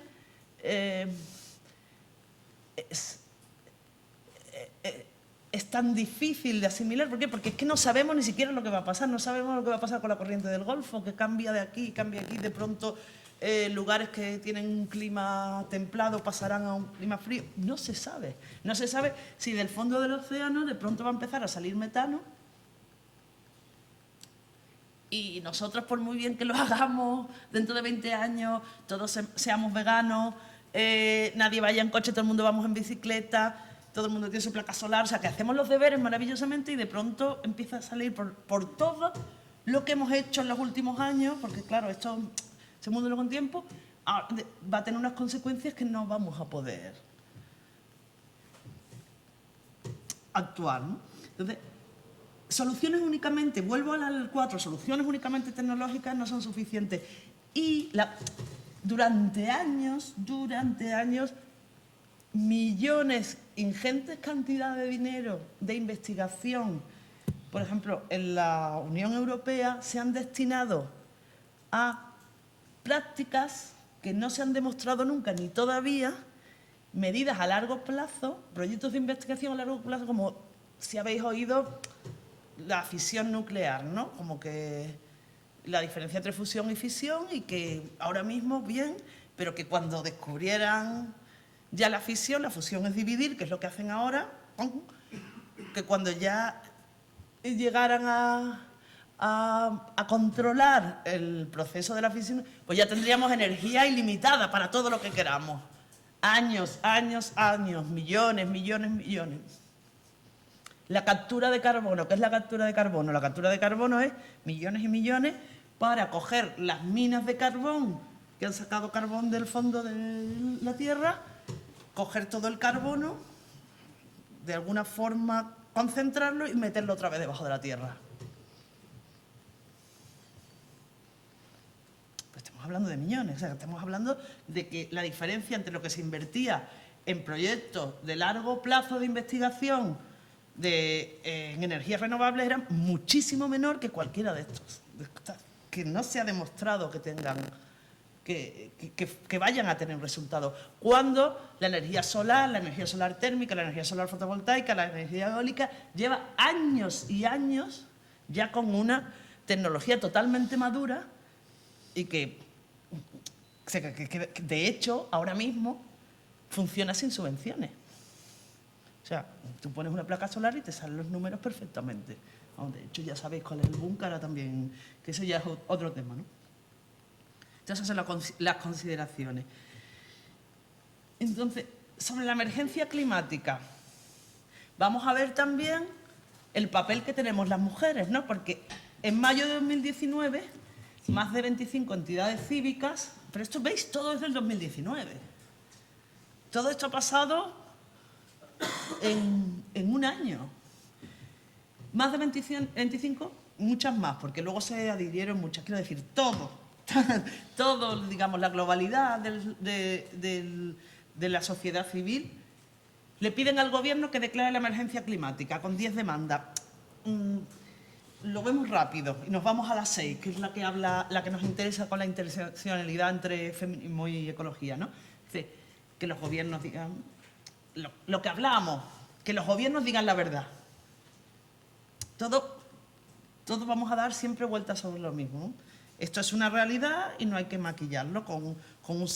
es tan difícil de asimilar. ¿Por qué? Porque es que no sabemos ni siquiera lo que va a pasar. No sabemos lo que va a pasar con la corriente del Golfo, que cambia de aquí, cambia aquí. De pronto, lugares que tienen un clima templado pasarán a un clima frío. No se sabe. No se sabe si del fondo del océano de pronto va a empezar a salir metano. Y nosotros, por muy bien que lo hagamos, dentro de 20 años, todos seamos veganos, nadie vaya en coche, todo el mundo vamos en bicicleta, todo el mundo tiene su placa solar, o sea, que hacemos los deberes maravillosamente y de pronto empieza a salir por todo lo que hemos hecho en los últimos años, porque claro, ese mundo con tiempo va a tener unas consecuencias que no vamos a poder actuar, ¿no? Entonces, soluciones únicamente, vuelvo al 4, soluciones únicamente tecnológicas no son suficientes. Y durante años, millones, ingentes cantidades de dinero de investigación, por ejemplo, en la Unión Europea, se han destinado a prácticas que no se han demostrado nunca ni todavía, medidas a largo plazo, proyectos de investigación a largo plazo, como si habéis oído la fisión nuclear, ¿no? Como que la diferencia entre fusión y fisión, y que ahora mismo bien, pero que cuando descubrieran ya la fusión es dividir, que es lo que hacen ahora, que cuando ya llegaran a controlar el proceso de la fisión, pues ya tendríamos energía ilimitada para todo lo que queramos. Años, millones. La captura de carbono, ¿qué es la captura de carbono? La captura de carbono es millones y millones para coger las minas de carbón que han sacado carbón del fondo de la Tierra, coger todo el carbono, de alguna forma concentrarlo y meterlo otra vez debajo de la Tierra. Pues estamos hablando de millones, o sea, estamos hablando de que la diferencia entre lo que se invertía en proyectos de largo plazo de investigación en energías renovables era muchísimo menor que cualquiera de estos, que no se ha demostrado que tengan, que vayan a tener resultados. Cuando la energía solar térmica, la energía solar fotovoltaica, la energía eólica, lleva años y años ya con una tecnología totalmente madura y que de hecho ahora mismo funciona sin subvenciones. O sea, tú pones una placa solar y te salen los números perfectamente. De hecho, ya sabéis cuál es el boom, ahora también, que eso ya es otro tema, ¿no? Entonces, esas son las consideraciones. Entonces, sobre la emergencia climática, vamos a ver también el papel que tenemos las mujeres, ¿no? Porque en mayo de 2019, más de 25 entidades cívicas, pero esto, ¿veis? Todo es del 2019. Todo esto ha pasado en en un año. Más de 25, muchas más, porque luego se adhirieron muchas. Quiero decir, todo, digamos, la globalidad de la sociedad civil, le piden al gobierno que declare la emergencia climática con 10 demandas. Lo vemos rápido y nos vamos a las 6, que es la que nos interesa con la interseccionalidad entre feminismo y ecología, ¿no? Dice, que los gobiernos digan lo que hablamos, que los gobiernos digan la verdad. Todo vamos a dar siempre vueltas sobre lo mismo, ¿no? Esto es una realidad y no hay que maquillarlo con un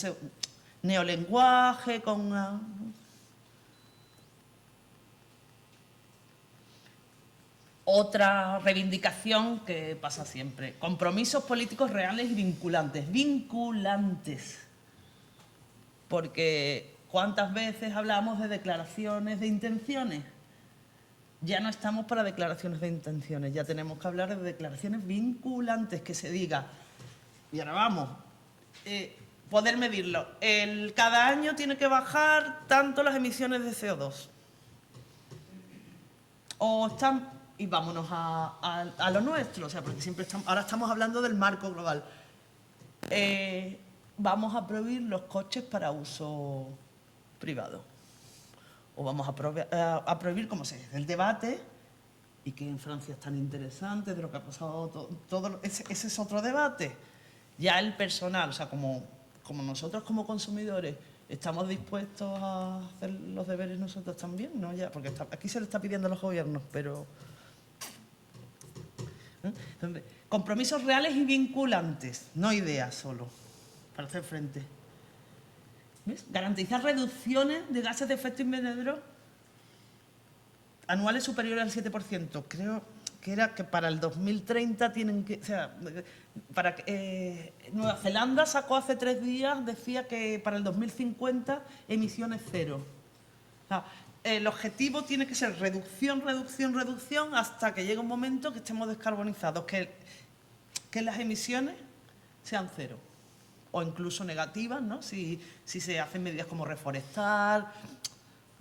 neolenguaje, con una... Otra reivindicación que pasa siempre. Compromisos políticos reales y vinculantes. Vinculantes. Porque ¿cuántas veces hablamos de declaraciones de intenciones? Ya no estamos para declaraciones de intenciones, ya tenemos que hablar de declaraciones vinculantes, que se diga, y ahora vamos, poder medirlo. Cada año tiene que bajar tanto las emisiones de CO2. Y vámonos a lo nuestro, o sea, porque siempre ahora estamos hablando del marco global. Vamos a prohibir los coches para uso privado. O vamos a prohibir, como se dice, el debate, y que en Francia es tan interesante, de lo que ha pasado, ese es otro debate. Ya el personal, o sea, como nosotros como consumidores estamos dispuestos a hacer los deberes nosotros también, ¿no? Ya, porque aquí se le está pidiendo a los gobiernos, pero... Entonces, compromisos reales y vinculantes, no ideas solo, para hacer frente. ¿Ves? Garantizar reducciones de gases de efecto invernadero anuales superiores al 7%. Creo que era que para el 2030 tienen que... O sea, Nueva Zelanda sacó hace 3 días, decía que para el 2050 emisiones cero. O sea, el objetivo tiene que ser reducción, reducción, reducción, hasta que llegue un momento que estemos descarbonizados, que las emisiones sean cero. O incluso negativas, ¿no? Si se hacen medidas como reforestar,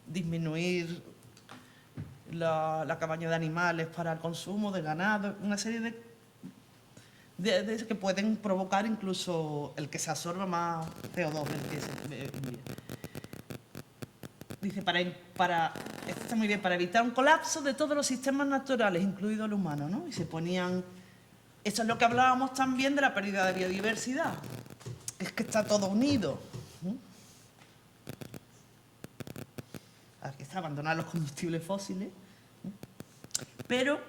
disminuir la cabaña de animales para el consumo de ganado, una serie de que pueden provocar incluso el que se absorba más CO2. Dice, esto está muy bien, para evitar un colapso de todos los sistemas naturales, incluido el humano, ¿no? Y se ponían... Esto es lo que hablábamos también de la pérdida de biodiversidad. Es que está todo unido. Aquí está, abandonar los combustibles fósiles. Pero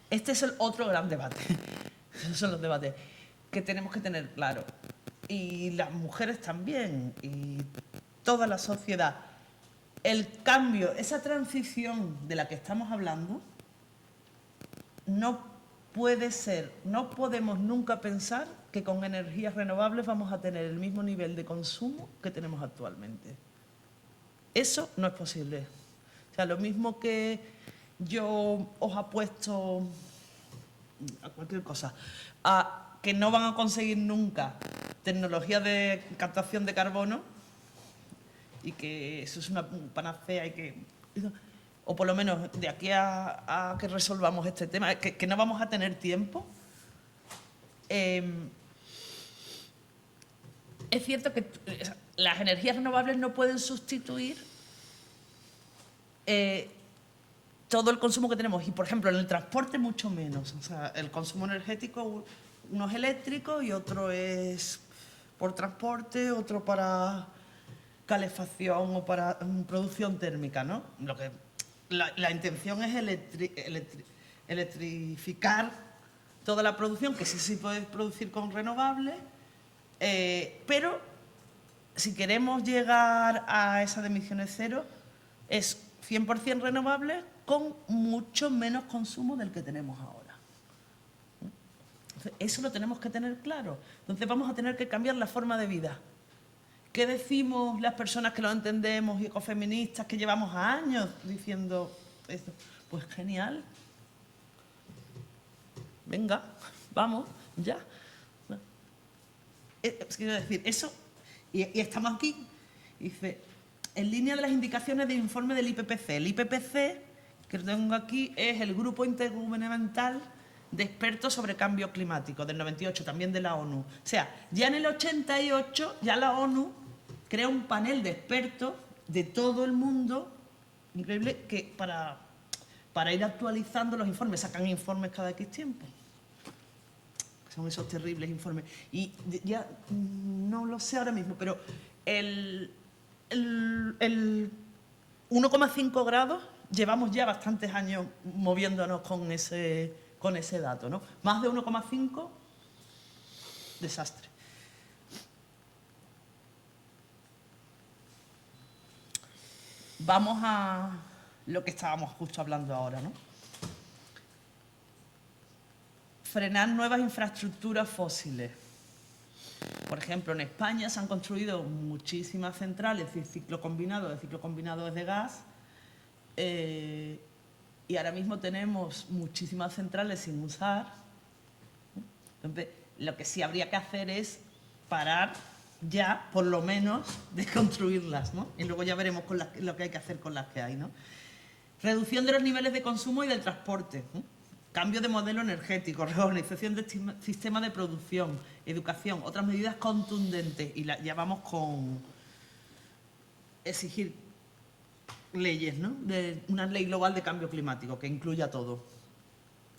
este es el otro gran debate. Esos son los debates que tenemos que tener claro. Y las mujeres también, y toda la sociedad. El cambio, esa transición de la que estamos hablando, no puede ser, no podemos nunca pensar que con energías renovables vamos a tener el mismo nivel de consumo que tenemos actualmente. Eso no es posible. O sea, lo mismo que yo os apuesto a cualquier cosa, a que no van a conseguir nunca tecnología de captación de carbono y que eso es una panacea y que... O por lo menos de aquí a que resolvamos este tema, que no vamos a tener tiempo. Es cierto que las energías renovables no pueden sustituir todo el consumo que tenemos. Y, por ejemplo, en el transporte mucho menos. O sea, el consumo energético, uno es eléctrico y otro es por transporte, otro para calefacción o para producción térmica, ¿no? La intención es electrificar toda la producción, que sí se puede producir con renovables, pero si queremos llegar a esas emisiones cero, es 100% renovable con mucho menos consumo del que tenemos ahora. Entonces, eso lo tenemos que tener claro. Entonces vamos a tener que cambiar la forma de vida. ¿Qué decimos las personas que lo entendemos y ecofeministas que llevamos años diciendo esto? Pues genial. Venga, vamos, ya. Quiero decir, eso, y estamos aquí, dice, en línea de las indicaciones del informe del IPCC. El IPCC que tengo aquí, es el Grupo Intergubernamental de Expertos sobre Cambio Climático, del 98, también de la ONU. O sea, ya en el 88, ya la ONU crea un panel de expertos de todo el mundo, increíble, que para ir actualizando los informes, sacan informes cada X tiempo. Son esos terribles informes. Y ya no lo sé ahora mismo, pero el 1,5 grados llevamos ya bastantes años moviéndonos con ese dato, ¿no? Más de 1,5, desastre. Vamos a lo que estábamos justo hablando ahora, ¿no? Frenar nuevas infraestructuras fósiles. Por ejemplo, en España se han construido muchísimas centrales de ciclo combinado es de gas, y ahora mismo tenemos muchísimas centrales sin usar. Entonces, lo que sí habría que hacer es parar ya, por lo menos, de construirlas, ¿no? Y luego ya veremos con lo que hay que hacer con las que hay, ¿no? Reducción de los niveles de consumo y del transporte, ¿no? Cambio de modelo energético, reorganización del sistema de producción, educación, otras medidas contundentes. Y ya vamos con exigir leyes, ¿no? De una ley global de cambio climático que incluya todo.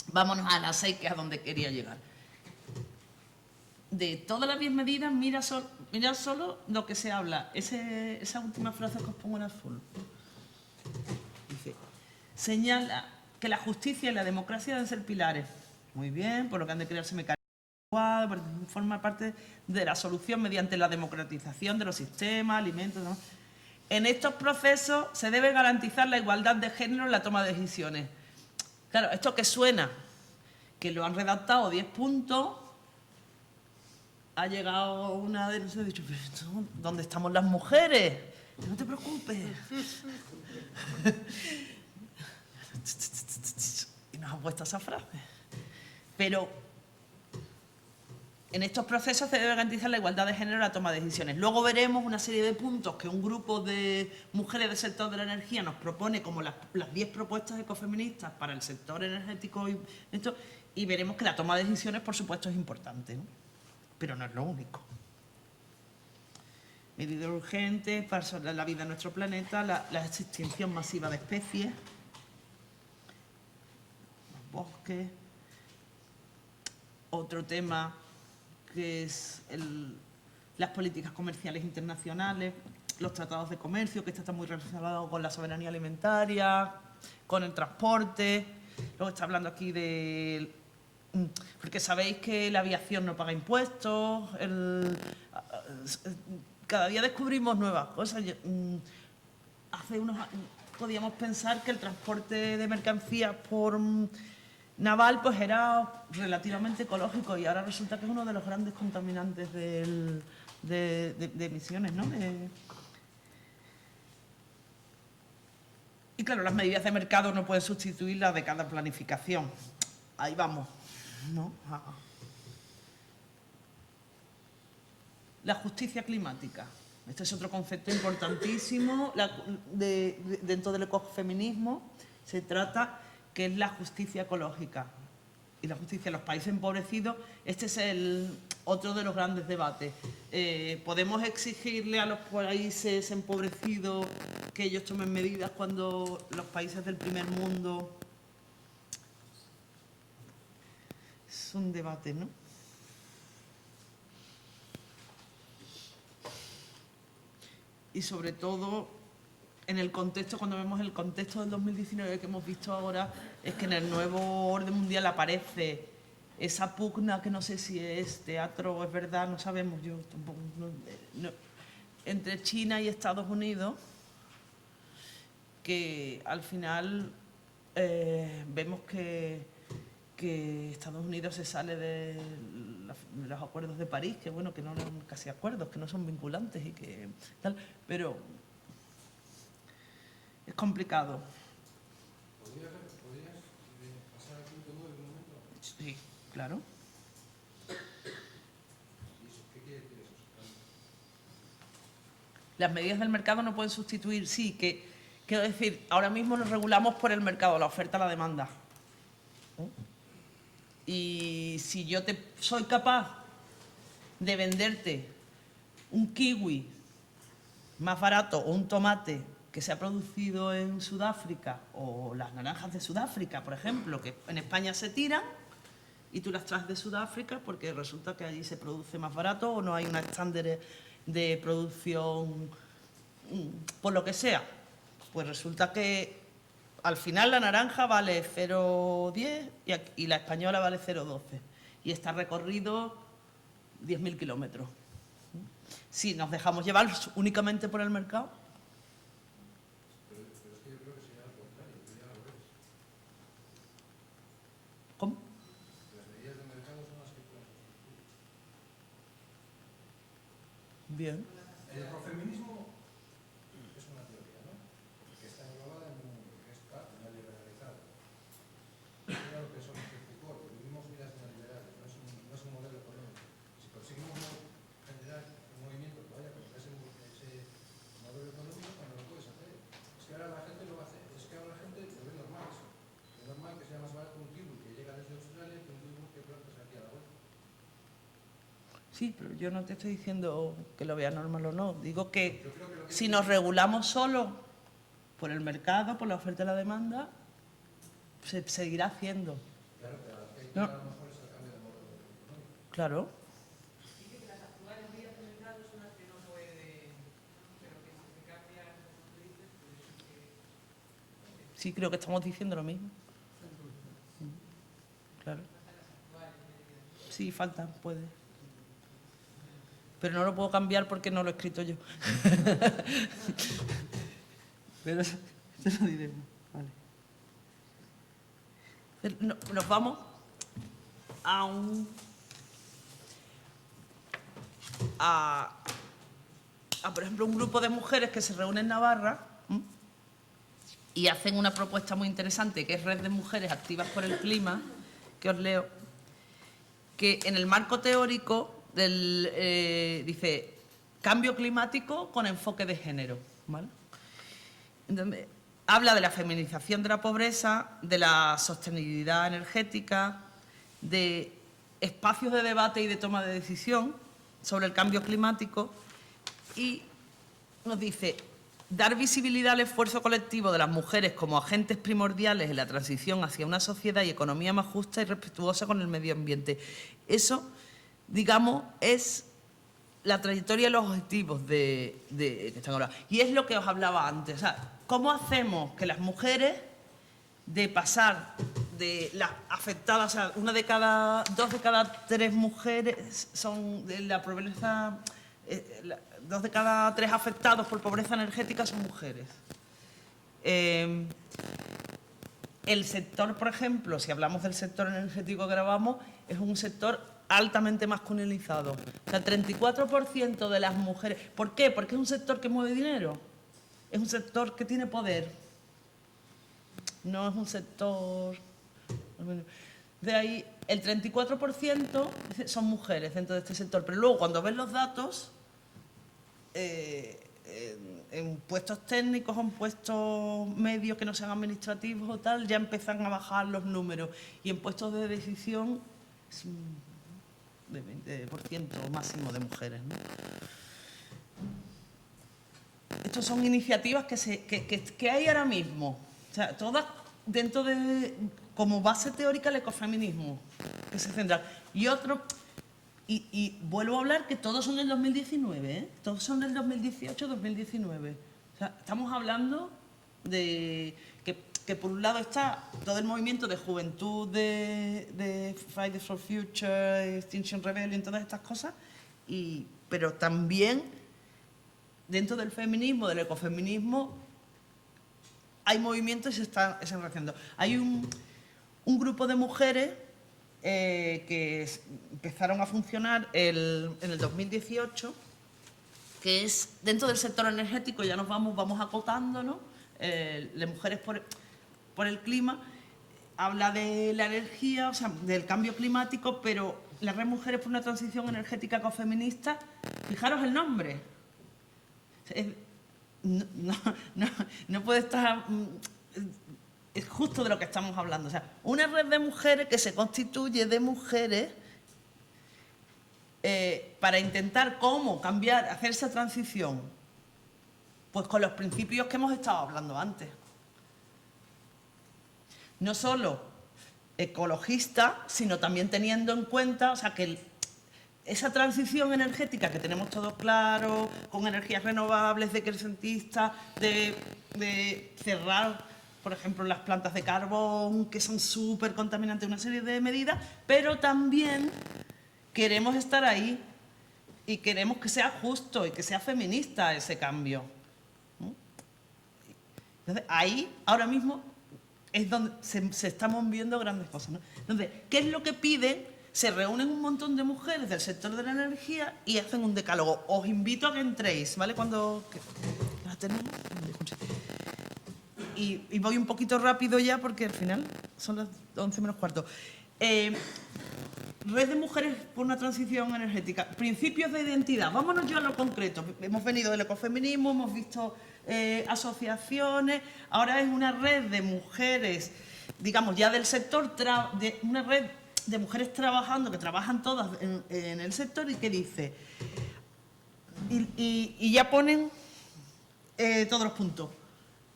Vámonos a las 6, que es a donde quería llegar. De todas las 10 medidas, mira solo lo que se habla. Esa última frase que os pongo en azul. Dice, señala que la justicia y la democracia deben ser pilares. Muy bien, por lo que han de crearse mecanismos adecuados, formar parte de la solución mediante la democratización de los sistemas, alimentos, ¿no? En estos procesos se debe garantizar la igualdad de género en la toma de decisiones. Claro, esto que suena, que lo han redactado 10 puntos, ha llegado una de nosotros y ha dicho, pero ¿dónde estamos las mujeres? No te preocupes. Y nos han puesto esa frase. Pero en estos procesos se debe garantizar la igualdad de género en la toma de decisiones. Luego veremos una serie de puntos que un grupo de mujeres del sector de la energía nos propone como las 10 propuestas ecofeministas para el sector energético y veremos que la toma de decisiones, por supuesto, es importante, ¿no? Pero no es lo único. Medidas urgentes para la vida en nuestro planeta, la extinción masiva de especies, los bosques. Otro tema que es las políticas comerciales internacionales, los tratados de comercio, que está muy relacionado con la soberanía alimentaria, con el transporte. Luego está hablando aquí de... Porque sabéis que la aviación no paga impuestos, cada día descubrimos nuevas cosas. Hace unos años podíamos pensar que el transporte de mercancías por naval pues era relativamente ecológico y ahora resulta que es uno de los grandes contaminantes de emisiones, ¿no? Y claro, las medidas de mercado no pueden sustituir las de cada planificación. Ahí vamos, ¿no? La justicia climática. Este es otro concepto importantísimo dentro del ecofeminismo. Se trata que es la justicia ecológica y la justicia en los países empobrecidos. Este es otro de los grandes debates. ¿Podemos exigirle a los países empobrecidos que ellos tomen medidas cuando los países del primer mundo? Es un debate, ¿no? Y sobre todo, en el contexto, cuando vemos el contexto del 2019 que hemos visto ahora, es que en el nuevo orden mundial aparece esa pugna que no sé si es teatro o es verdad, no sabemos, yo tampoco, entre China y Estados Unidos, que al final vemos que Estados Unidos se sale de los acuerdos de París, que bueno, que no eran casi acuerdos, que no son vinculantes y que tal, pero es complicado. ¿Podrías pasar al punto 9 un momento? Sí, claro. ¿Qué quiere decir eso? Las medidas del mercado no pueden sustituir, sí, que Quiero decir, ahora mismo nos regulamos por el mercado, la oferta, la demanda. Y si yo soy capaz de venderte un kiwi más barato o un tomate que se ha producido en Sudáfrica o las naranjas de Sudáfrica, por ejemplo, que en España se tiran y tú las traes de Sudáfrica porque resulta que allí se produce más barato o no hay una estándar de producción, por lo que sea, pues resulta que al final la naranja vale 0,10 y la española vale 0,12 y está recorrido 10.000 kilómetros. Si nos dejamos llevar únicamente por el mercado. Pero es que yo creo que sería al contrario, sería al revés. ¿Cómo? Las medidas de mercado son las que pueden sustituir. Bien. El ecofeminismo es una teoría, ¿no? Que está englobada en una liberalizada. Era lo que eso nos explicó, que vivimos vidas neoliberales, no es un modelo económico. Si conseguimos generar un movimiento que vaya contra ese modelo económico, cuando lo puedes hacer. Es que ahora la gente lo va a hacer, es que ahora la gente lo ve normal eso. Es normal que sea más barato un kiwi que llega desde Australia que un kiwi que plantas aquí a la vuelta. Sí, pero yo no te estoy diciendo que lo vea normal o no. Digo que Yo creo que lo que si nos regulamos solo por el mercado, por la oferta y la demanda, se seguirá haciendo. claro, pero lo que hay que No. a lo mejor es el cambio de modelo económico. Claro. Sí, creo que estamos diciendo lo mismo. Claro. Sí, falta, puede. Pero no lo puedo cambiar porque no lo he escrito yo. Pero eso lo diremos. Vale. Nos vamos por ejemplo, un grupo de mujeres que se reúne en Navarra y hacen una propuesta muy interesante, que es Red de Mujeres Activas por el Clima, que os leo, que en el marco teórico dice cambio climático con enfoque de género, ¿vale? Entonces, habla de la feminización de la pobreza, de la sostenibilidad energética, de espacios de debate y de toma de decisión sobre el cambio climático y nos dice dar visibilidad al esfuerzo colectivo de las mujeres como agentes primordiales en la transición hacia una sociedad y economía más justa y respetuosa con el medio ambiente. Eso, digamos, es la trayectoria y los objetivos que están hablando. Y es lo que os hablaba antes. O sea, ¿cómo hacemos que las mujeres, de pasar de las afectadas, o sea, dos de cada tres mujeres son de la pobreza, 2 de cada 3 afectados por pobreza energética son mujeres? El sector, por ejemplo, si hablamos del sector energético que grabamos, es un sector altamente masculinizado. O sea, 34% de las mujeres... ¿Por qué? Porque es un sector que mueve dinero. Es un sector que tiene poder. No es un sector... De ahí, el 34% son mujeres dentro de este sector. Pero luego, cuando ves los datos, en puestos técnicos o en puestos medios que no sean administrativos o tal, ya empiezan a bajar los números. Y en puestos de decisión es de 20% máximo de mujeres, ¿no? Estas son iniciativas que hay ahora mismo. O sea, todas dentro de, como base teórica, el ecofeminismo, que se centra. Y otro... Y vuelvo a hablar que todos son del 2019, ¿eh? Todos son del 2018-2019. O sea, estamos hablando de que por un lado está todo el movimiento de juventud de Fridays for Future, Extinction Rebellion, todas estas cosas, pero también dentro del feminismo, del ecofeminismo, hay movimientos y se están haciendo. Hay un grupo de mujeres que empezaron a funcionar en el 2018, que es dentro del sector energético, ya vamos acotando, ¿no? De Mujeres por el Clima, habla de la energía, o sea, del cambio climático, pero la Red Mujeres por una Transición Energética Ecofeminista, fijaros el nombre. no puede estar... Es justo de lo que estamos hablando. O sea, una red de mujeres que se constituye de mujeres para intentar cómo cambiar, hacer esa transición, pues con los principios que hemos estado hablando antes. No solo ecologista, sino también teniendo en cuenta, o sea, que esa transición energética que tenemos todos claro, con energías renovables, decrecentistas, de cerrar, por ejemplo, las plantas de carbón, que son súper contaminantes, una serie de medidas, pero también queremos estar ahí y queremos que sea justo y que sea feminista ese cambio. Entonces, ahí, ahora mismo, es donde se están moviendo grandes cosas, ¿no? Entonces, ¿qué es lo que piden? Se reúnen un montón de mujeres del sector de la energía y hacen un decálogo. Os invito a que entréis, ¿vale? Cuando... ¿La tenemos? Y voy un poquito rápido ya porque al final son las 11 menos cuarto. Red de Mujeres por una Transición Energética. Principios de identidad. Vámonos yo a lo concreto. Hemos venido del ecofeminismo, hemos visto asociaciones. Ahora es una red de mujeres, digamos, ya del sector, una red de mujeres trabajando, que trabajan todas en el sector y que dice... Y ya ponen todos los puntos.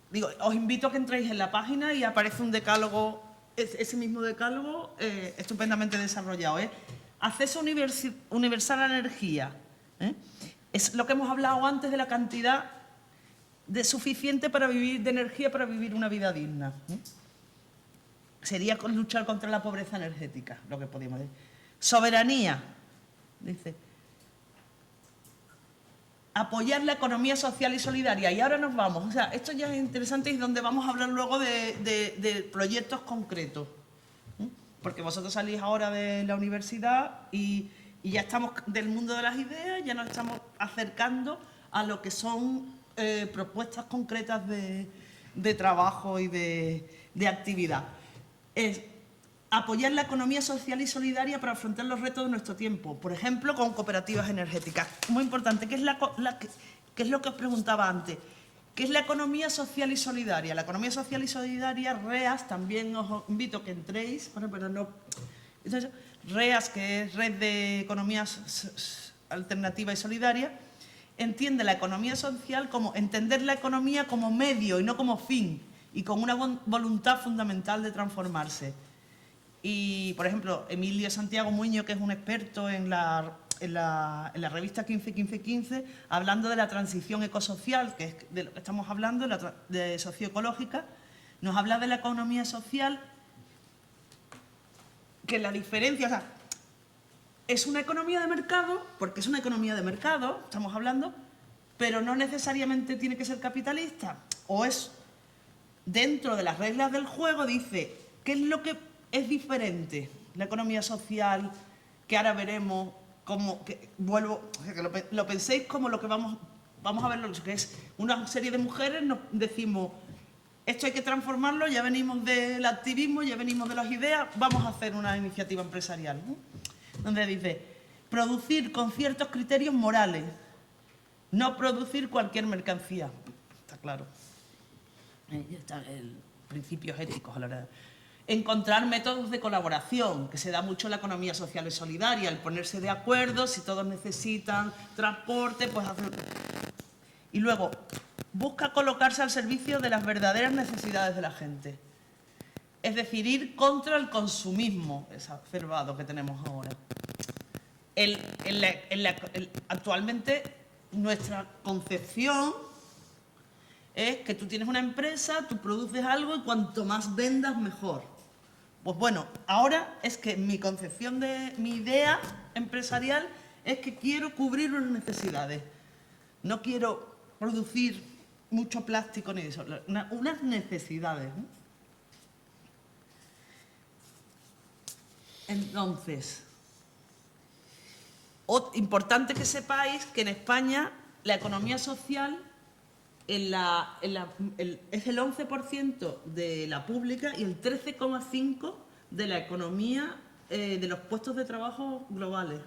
Digo, os invito a que entréis en la página y aparece un decálogo, ese mismo decálogo estupendamente desarrollado. Acceso universal a la energía. Es lo que hemos hablado antes de la cantidad de suficiente para vivir, de energía para vivir una vida digna. Sería luchar contra la pobreza energética, lo que podríamos decir. Soberanía, dice. Apoyar la economía social y solidaria. Y ahora nos vamos. O sea, esto ya es interesante y es donde vamos a hablar luego de proyectos concretos. Porque vosotros salís ahora de la universidad y ya estamos del mundo de las ideas, ya nos estamos acercando a lo que son propuestas concretas de trabajo y de actividad. Es apoyar la economía social y solidaria para afrontar los retos de nuestro tiempo, por ejemplo, con cooperativas energéticas. Muy importante, ¿qué es lo que os preguntaba antes? ¿Qué es la economía social y solidaria? La economía social y solidaria, REAS, también os invito a que entréis, entonces, REAS, que es Red de Economías Alternativa y Solidaria, entiende la economía social como entender la economía como medio y no como fin, y con una voluntad fundamental de transformarse. Y, por ejemplo, Emilio Santiago Muñoz, que es un experto en la revista 15-15-15, hablando de la transición ecosocial, que es de lo que estamos hablando, de socioecológica, nos habla de la economía social, que la diferencia, o sea, es una economía de mercado, porque es una economía de mercado, estamos hablando, pero no necesariamente tiene que ser capitalista, o es dentro de las reglas del juego, dice, ¿qué es lo que es diferente? La economía social, que ahora veremos, como que lo penséis como lo que vamos a ver, lo que es una serie de mujeres, nos decimos, esto hay que transformarlo, ya venimos del activismo, ya venimos de las ideas, vamos a hacer una iniciativa empresarial, ¿no? Donde dice, producir con ciertos criterios morales, no producir cualquier mercancía. Está claro. Ya están principios éticos a la hora. Encontrar métodos de colaboración, que se da mucho en la economía social y solidaria, el ponerse de acuerdo, si todos necesitan transporte, pues hacer... Y luego, busca colocarse al servicio de las verdaderas necesidades de la gente. Es decir, ir contra el consumismo exacerbado que tenemos ahora. Actualmente, nuestra concepción es que tú tienes una empresa, tú produces algo y cuanto más vendas, mejor. Pues bueno, ahora es que mi concepción mi idea empresarial es que quiero cubrir unas necesidades. No quiero producir mucho plástico ni eso, unas necesidades, ¿no? Entonces, importante que sepáis que en España la economía social es el 11% de la pública y el 13,5% de la economía de los puestos de trabajo globales.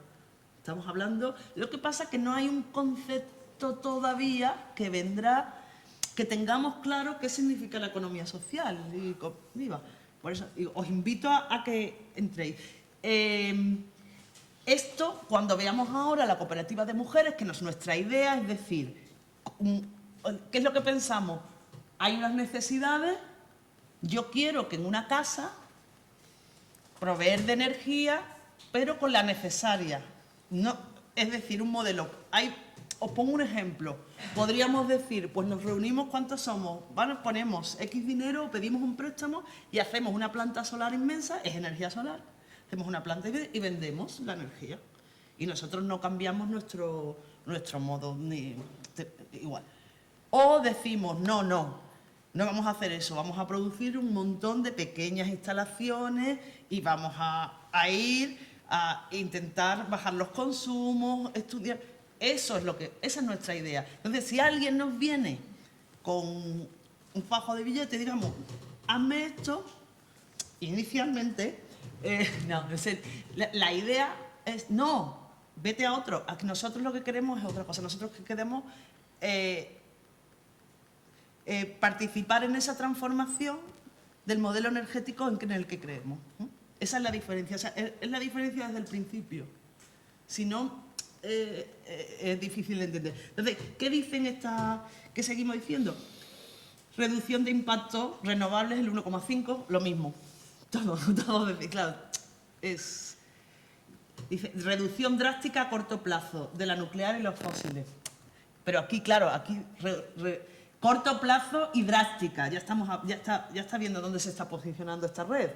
Estamos hablando... Lo que pasa es que no hay un concepto todavía que vendrá que tengamos claro qué significa la economía social y viva. Por eso os invito a que entréis. Esto, cuando veamos ahora la cooperativa de mujeres, que no es nuestra idea, es decir, ¿qué es lo que pensamos? Hay unas necesidades, yo quiero que en una casa proveer de energía, pero con la necesaria. No, es decir, un modelo. Os pongo un ejemplo. Podríamos decir, pues nos reunimos, ¿cuántos somos? Bueno, ponemos X dinero, pedimos un préstamo y hacemos una planta solar inmensa, es energía solar. Hacemos una planta y vendemos la energía. Y nosotros no cambiamos nuestro modo, igual. O decimos, no vamos a hacer eso, vamos a producir un montón de pequeñas instalaciones y vamos a ir a intentar bajar los consumos, estudiar. Esa es nuestra idea. Entonces, si alguien nos viene con un fajo de billetes, digamos, hazme esto, inicialmente, la idea es, no, vete a otro. Aquí nosotros lo que queremos es otra cosa. Nosotros que queremos participar en esa transformación del modelo energético en el que creemos. Esa es la diferencia. O sea, es la diferencia desde el principio. Si no, es difícil de entender. Entonces, ¿qué dicen qué seguimos diciendo? Reducción de impacto renovables, el 1,5, lo mismo. Todo, claro, dice, reducción drástica a corto plazo de la nuclear y los fósiles. Pero aquí, claro, corto plazo y drástica. Ya está viendo dónde se está posicionando esta red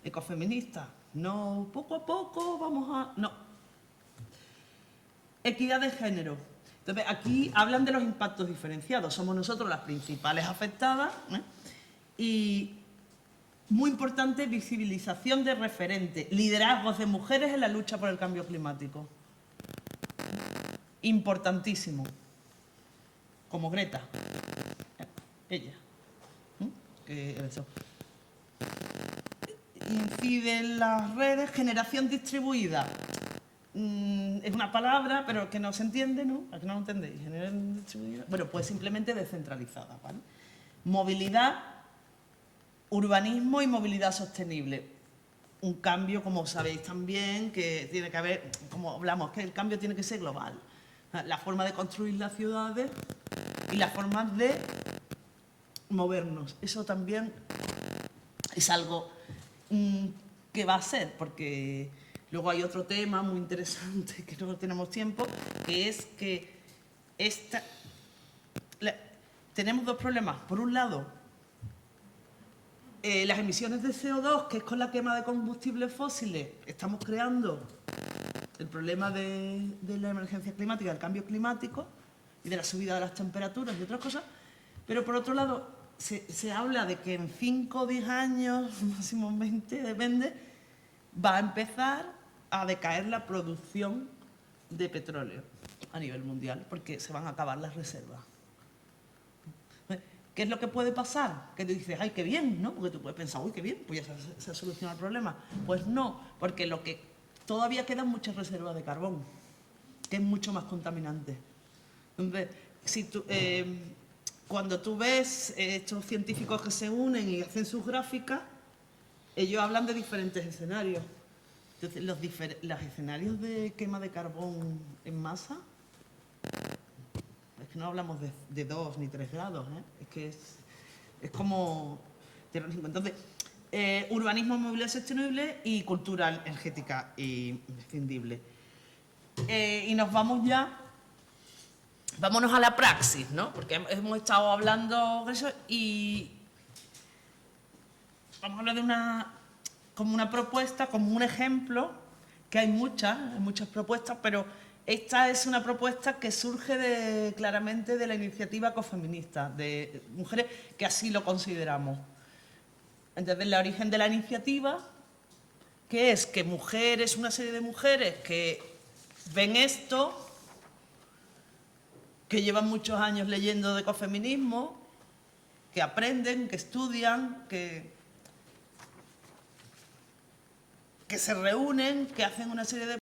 ecofeminista. No, poco a poco vamos a... No. Equidad de género. Entonces, aquí hablan de los impactos diferenciados. Somos nosotros las principales afectadas. Y muy importante, visibilización de referentes, liderazgos de mujeres en la lucha por el cambio climático. Importantísimo. Como Greta. Ella. Eso. Incide en las redes, generación distribuida. Es una palabra, pero que no se entiende, ¿no? ¿A que no lo entendéis? Generación distribuida. Bueno, pues simplemente descentralizada, ¿vale? Movilidad, urbanismo y movilidad sostenible. Un cambio, como sabéis también, que tiene que haber, como hablamos, que el cambio tiene que ser global. La forma de construir las ciudades y las formas de movernos. Eso también es algo que va a ser, porque luego hay otro tema muy interesante que no tenemos tiempo, que es que tenemos dos problemas. Por un lado, las emisiones de CO2, que es con la quema de combustibles fósiles, estamos creando el problema de la emergencia climática, del cambio climático y de la subida de las temperaturas y otras cosas. Pero por otro lado, se habla de que en 5 o 10 años, máximo en 20, depende, va a empezar a decaer la producción de petróleo a nivel mundial, porque se van a acabar las reservas. ¿Qué es lo que puede pasar? Que tú dices, ay, qué bien, ¿no? Porque tú puedes pensar, uy, qué bien, pues ya se soluciona el problema. Pues no, porque todavía quedan muchas reservas de carbón, que es mucho más contaminante. Entonces, cuando tú ves estos científicos que se unen y hacen sus gráficas, ellos hablan de diferentes escenarios. Entonces, los escenarios de quema de carbón en masa, es que no hablamos de 2 ni 3 grados, ¿eh? Es que es como... Entonces, urbanismo, movilidad sostenible y cultura energética imprescindible. Y nos vamos ya... Vámonos a la praxis, ¿no? Porque hemos estado hablando de eso y vamos a hablar de como una propuesta, como un ejemplo, que hay muchas propuestas, pero esta es una propuesta que surge claramente de la iniciativa ecofeminista, de mujeres que así lo consideramos. Entonces, el origen de la iniciativa, que es que una serie de mujeres que ven esto, que llevan muchos años leyendo de ecofeminismo, que aprenden, que estudian, que se reúnen, que hacen una serie de...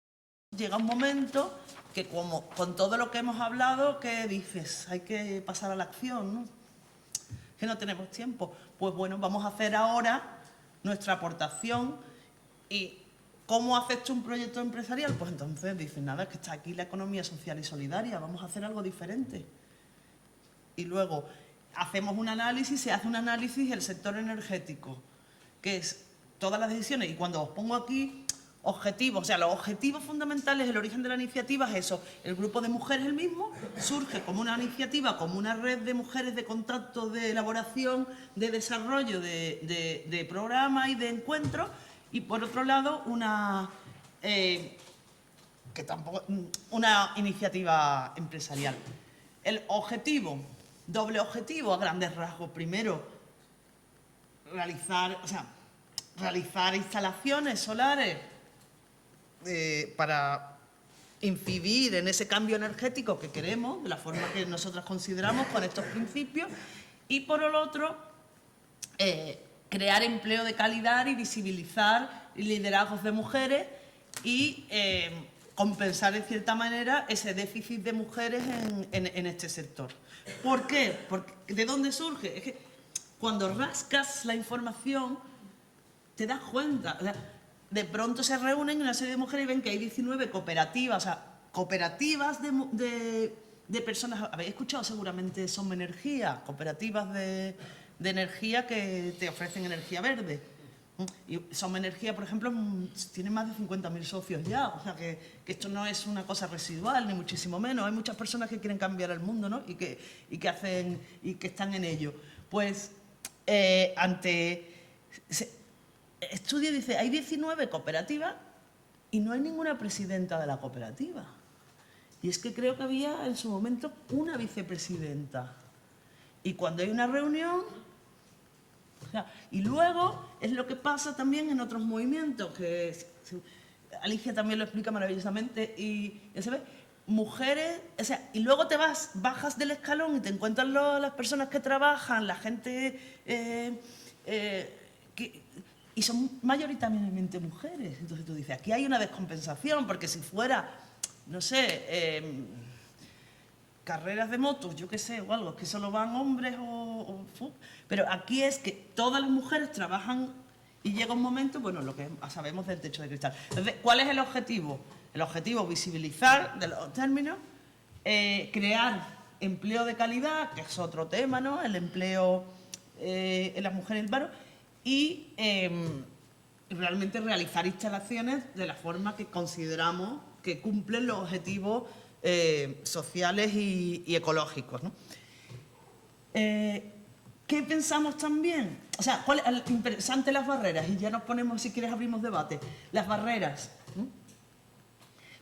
Llega un momento que, como con todo lo que hemos hablado, que dices, hay que pasar a la acción, ¿no? que no tenemos tiempo. Pues bueno, vamos a hacer ahora nuestra aportación. ¿Y cómo haces tú un proyecto empresarial? Pues entonces dicen, nada, es que está aquí la economía social y solidaria, vamos a hacer algo diferente. Y luego hacemos un análisis, se hace un análisis del sector energético, que es todas las decisiones. Y cuando os pongo aquí objetivos, o sea, los objetivos fundamentales, el origen de la iniciativa es eso. El grupo de mujeres el mismo, surge como una iniciativa, como una red de mujeres de contacto, de elaboración, de desarrollo de programas y de encuentros. Y por otro lado, una iniciativa empresarial. El objetivo, doble objetivo a grandes rasgos. Primero, realizar instalaciones solares para incidir en ese cambio energético que queremos, de la forma que nosotras consideramos con estos principios. Y por el otro, crear empleo de calidad y visibilizar liderazgos de mujeres y compensar en cierta manera ese déficit de mujeres en este sector. ¿Por qué? ¿De dónde surge? Es que cuando rascas la información te das cuenta. O sea, de pronto se reúnen una serie de mujeres y ven que hay 19 cooperativas, o sea, cooperativas de personas. Habéis escuchado seguramente Som Energía, cooperativas de energía que te ofrecen energía verde. Y Som Energía, por ejemplo, tiene más de 50.000 socios ya, o sea que esto no es una cosa residual, ni muchísimo menos. Hay muchas personas que quieren cambiar el mundo, ¿no? y que están en ello. Pues estudio dice, hay 19 cooperativas y no hay ninguna presidenta de la cooperativa. Y es que creo que había en su momento una vicepresidenta. Y cuando hay una reunión... O sea, y luego es lo que pasa también en otros movimientos, que Alicia también lo explica maravillosamente, y ya se ve, mujeres, o sea, y luego bajas del escalón y te encuentras las personas que trabajan, la gente, y son mayoritariamente mujeres. Entonces tú dices, aquí hay una descompensación, porque si fuera, no sé, carreras de motos, yo qué sé, o algo, que solo van hombres pero aquí es que todas las mujeres trabajan y llega un momento, bueno, lo que sabemos del techo de cristal. Entonces, ¿cuál es el objetivo? El objetivo, visibilizar de los términos, crear empleo de calidad, que es otro tema, ¿no? El empleo en las mujeres del paro, y realmente realizar instalaciones de la forma que consideramos que cumplen los objetivos sociales y ecológicos, ¿no? ¿Qué pensamos también? O sea, ¿cuál es interesante las barreras? Y ya nos ponemos, si quieres, abrimos debate. Las barreras.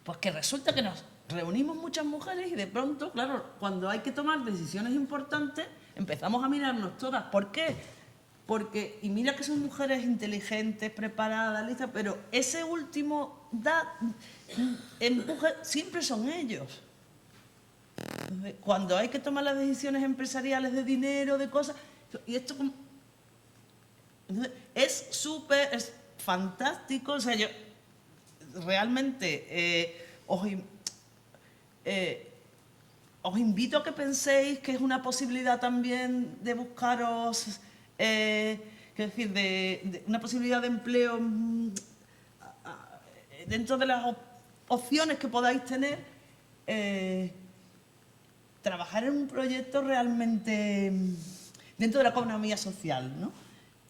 Pues que resulta que nos reunimos muchas mujeres y de pronto, claro, cuando hay que tomar decisiones importantes, empezamos a mirarnos todas. ¿Por qué? Porque, y mira que son mujeres inteligentes, preparadas, listas, pero ese último empuje siempre son ellos. Entonces, cuando hay que tomar las decisiones empresariales de dinero, de cosas, y esto es fantástico. O sea, yo realmente os invito a que penséis que es una posibilidad también de buscaros, es decir, de una posibilidad de empleo dentro de las opciones que podáis tener, trabajar en un proyecto realmente dentro de la economía social, ¿no?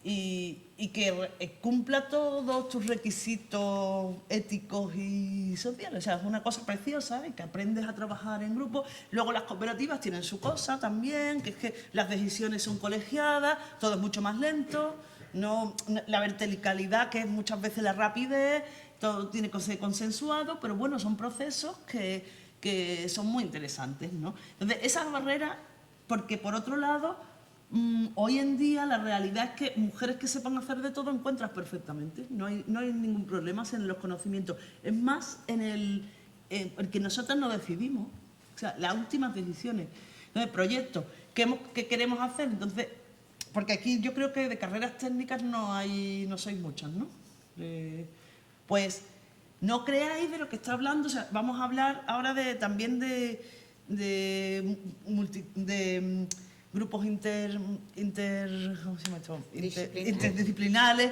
Y que cumpla todos tus requisitos éticos y sociales. O sea, es una cosa preciosa, y que aprendes a trabajar en grupo. Luego las cooperativas tienen su cosa también, que es que las decisiones son colegiadas, todo es mucho más lento, no la verticalidad, que es muchas veces la rapidez, todo tiene que ser consensuado, pero bueno, son procesos que son muy interesantes, ¿no? Entonces, esas barreras, porque por otro lado, hoy en día la realidad es que mujeres que sepan hacer de todo encuentras perfectamente, no hay ningún problema en los conocimientos, es más en el que nosotras no decidimos, o sea, las últimas decisiones. Entonces, proyectos que queremos hacer, entonces, porque aquí yo creo que de carreras técnicas no sois muchas, ¿no? Pues no creáis de lo que está hablando, o sea, vamos a hablar ahora también de grupos ¿cómo se llama esto? Disciplinares. Interdisciplinares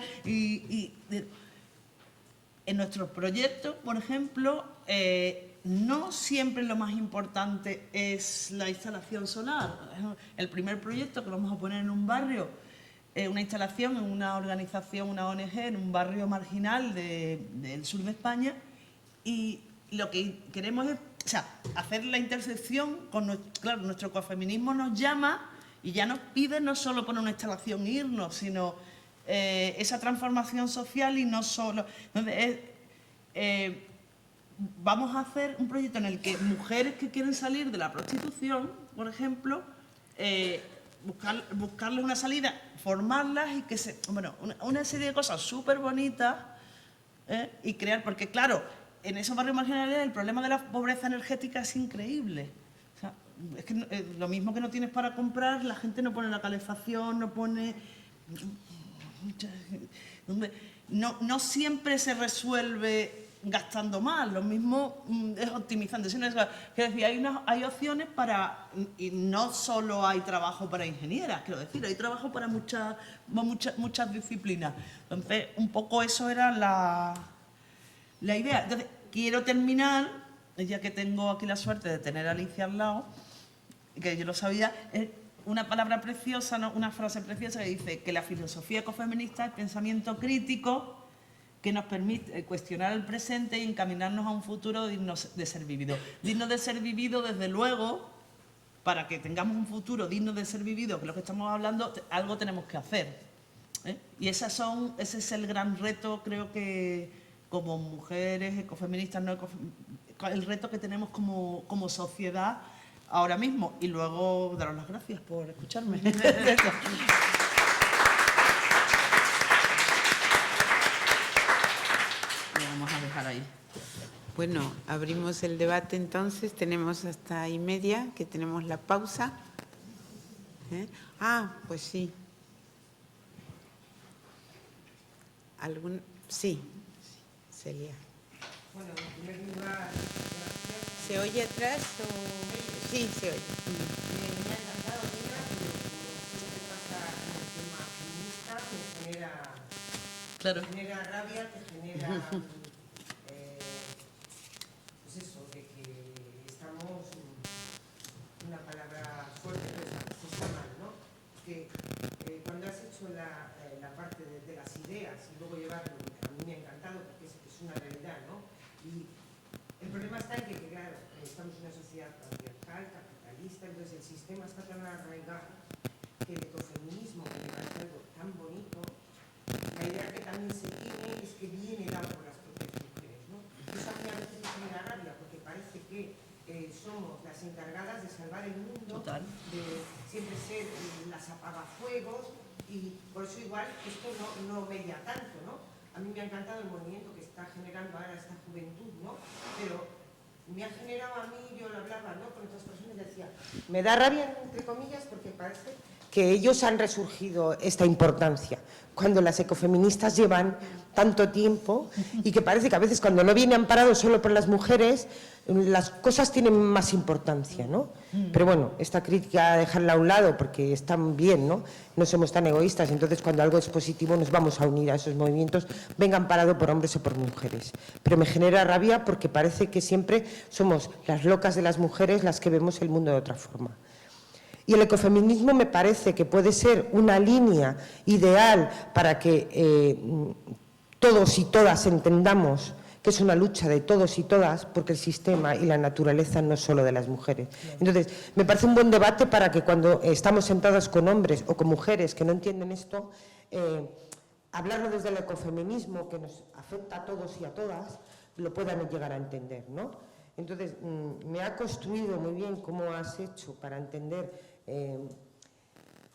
en nuestros proyectos, por ejemplo, no siempre lo más importante es la instalación solar. El primer proyecto que vamos a poner en un barrio, una instalación en una organización, una ONG, en un barrio marginal del sur de España, y lo que queremos es, o sea, hacer la intersección con nuestro ecofeminismo nos llama y ya nos pide no solo poner una instalación e irnos, sino esa transformación social, y no solo. Entonces, vamos a hacer un proyecto en el que mujeres que quieren salir de la prostitución, por ejemplo, buscarles una salida, formarlas y que una serie de cosas súper bonitas, y crear, porque claro, en esos barrios marginales el problema de la pobreza energética es increíble. O sea, es que lo mismo que no tienes para comprar, la gente no pone la calefacción, no pone... No siempre se resuelve gastando más, lo mismo es optimizando. Quiero decir, hay opciones para, y no solo hay trabajo para ingenieras, quiero decir, hay trabajo para muchas disciplinas. Entonces, un poco eso era la idea. Entonces, quiero terminar, ya que tengo aquí la suerte de tener a Alicia al lado, que yo lo sabía, una palabra preciosa, ¿no? Una frase preciosa que dice que la filosofía ecofeminista es pensamiento crítico que nos permite cuestionar el presente y encaminarnos a un futuro digno de ser vivido. Digno de ser vivido, desde luego, para que tengamos un futuro digno de ser vivido, que es lo que estamos hablando, algo tenemos que hacer. Y ese es el gran reto, creo que como mujeres ecofeministas, el reto que tenemos como sociedad ahora mismo. Y luego daros las gracias por escucharme. Lo vamos a dejar ahí. Bueno, abrimos el debate entonces. Tenemos hasta 1:30, que tenemos la pausa. Pues sí. Sí, Celia. Bueno, en primer lugar, gracias. ¿Se oye atrás o...? Sí, se oye. Me ha encantado, mira, pero como siempre pasa en el tema feminista, me genera rabia, te genera, pues eso, de que estamos, una palabra fuerte, pero se está mal, ¿no? Que cuando has hecho la parte de las ideas y luego llevarlo, a mí me ha encantado porque es una realidad, ¿no? Y el problema está en que claro, estamos en una sociedad patriarcal, capitalista, entonces el sistema está tan arraigado que el ecofeminismo, que me parece algo tan bonito, la idea que también se tiene es que viene dado por las propias mujeres, ¿no? Eso a mí a veces me genera rabia, porque parece que somos las encargadas de salvar el mundo, Total. de siempre ser las apagafuegos, y por eso igual esto no media tanto, ¿no? A mí me ha encantado el movimiento que está generando ahora esta juventud, ¿no? Pero me ha generado a mí, yo lo hablaba, ¿no?, con otras personas, decía, me da rabia, entre comillas, porque parece que ellos han resurgido esta importancia, cuando las ecofeministas llevan tanto tiempo y que parece que a veces cuando no viene amparado solo por las mujeres, las cosas tienen más importancia, ¿no? Pero bueno, esta crítica dejarla a un lado porque están bien, ¿no? No somos tan egoístas, entonces cuando algo es positivo nos vamos a unir a esos movimientos, vengan amparados por hombres o por mujeres. Pero me genera rabia porque parece que siempre somos las locas de las mujeres las que vemos el mundo de otra forma. Y el ecofeminismo me parece que puede ser una línea ideal para que todos y todas entendamos que es una lucha de todos y todas, porque el sistema y la naturaleza no es solo de las mujeres. Entonces, me parece un buen debate para que cuando estamos sentadas con hombres o con mujeres que no entienden esto, hablarlo desde el ecofeminismo, que nos afecta a todos y a todas, lo puedan llegar a entender, ¿no? Entonces, me ha construido muy bien cómo has hecho para entender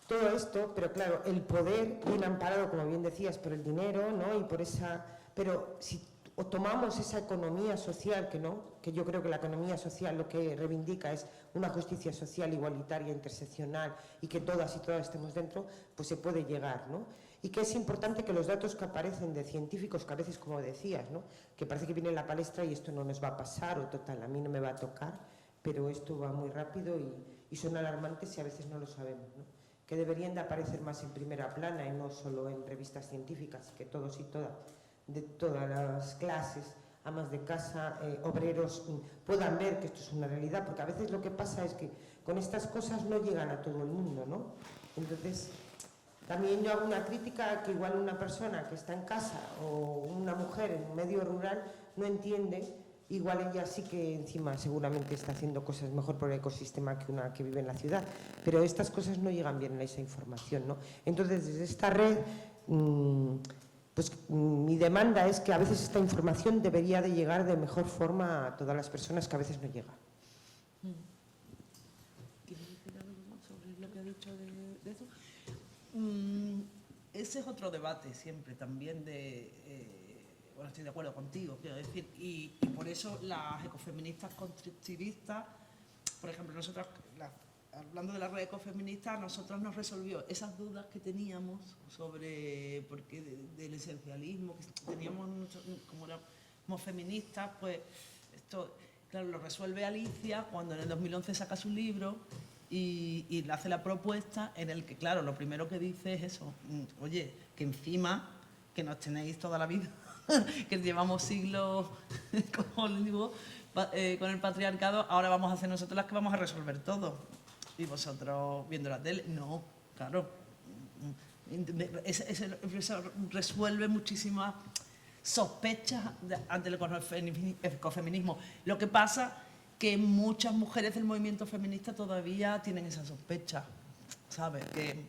todo esto, pero claro, el poder viene amparado, como bien decías, por el dinero, ¿no? Y por esa... Pero si tomamos esa economía social, que yo creo que la economía social lo que reivindica es una justicia social igualitaria, interseccional, y que todas y todas estemos dentro, pues se puede llegar, ¿no? Y que es importante que los datos que aparecen de científicos, que a veces, como decías, ¿no?, que parece que viene en la palestra y esto no nos va a pasar, o total, a mí no me va a tocar, pero esto va muy rápido y son alarmantes y a veces no lo sabemos, ¿no? Que deberían de aparecer más en primera plana y no solo en revistas científicas, que todos y todas, de todas las clases, amas de casa, obreros, puedan ver que esto es una realidad, porque a veces lo que pasa es que con estas cosas no llegan a todo el mundo, ¿no? Entonces, también yo hago una crítica que igual una persona que está en casa o una mujer en un medio rural no entiende, igual ella sí que encima seguramente está haciendo cosas mejor por el ecosistema que una que vive en la ciudad, pero estas cosas no llegan bien a esa información, ¿no? Entonces, desde esta red, pues mi demanda es que a veces esta información debería de llegar de mejor forma a todas las personas que a veces no llega. ¿Quieres decir algo sobre lo que ha dicho de eso? Ese es otro debate siempre también bueno, estoy de acuerdo contigo, quiero decir, y por eso las ecofeministas constructivistas, por ejemplo, nosotras, hablando de la red ecofeminista, a nosotros nos resolvió esas dudas que teníamos sobre por qué del esencialismo, que teníamos como éramos feministas, pues esto, claro, lo resuelve Alicia cuando en el 2011 saca su libro y le hace la propuesta en el que, claro, lo primero que dice es eso, oye, que encima que nos tenéis toda la vida, que llevamos siglos, como les digo, con el patriarcado, ahora vamos a ser nosotros las que vamos a resolver todo. Y vosotros viendo la tele, no, claro. Eso resuelve muchísimas sospechas ante el ecofeminismo. Lo que pasa que muchas mujeres del movimiento feminista todavía tienen esa sospecha, ¿sabes?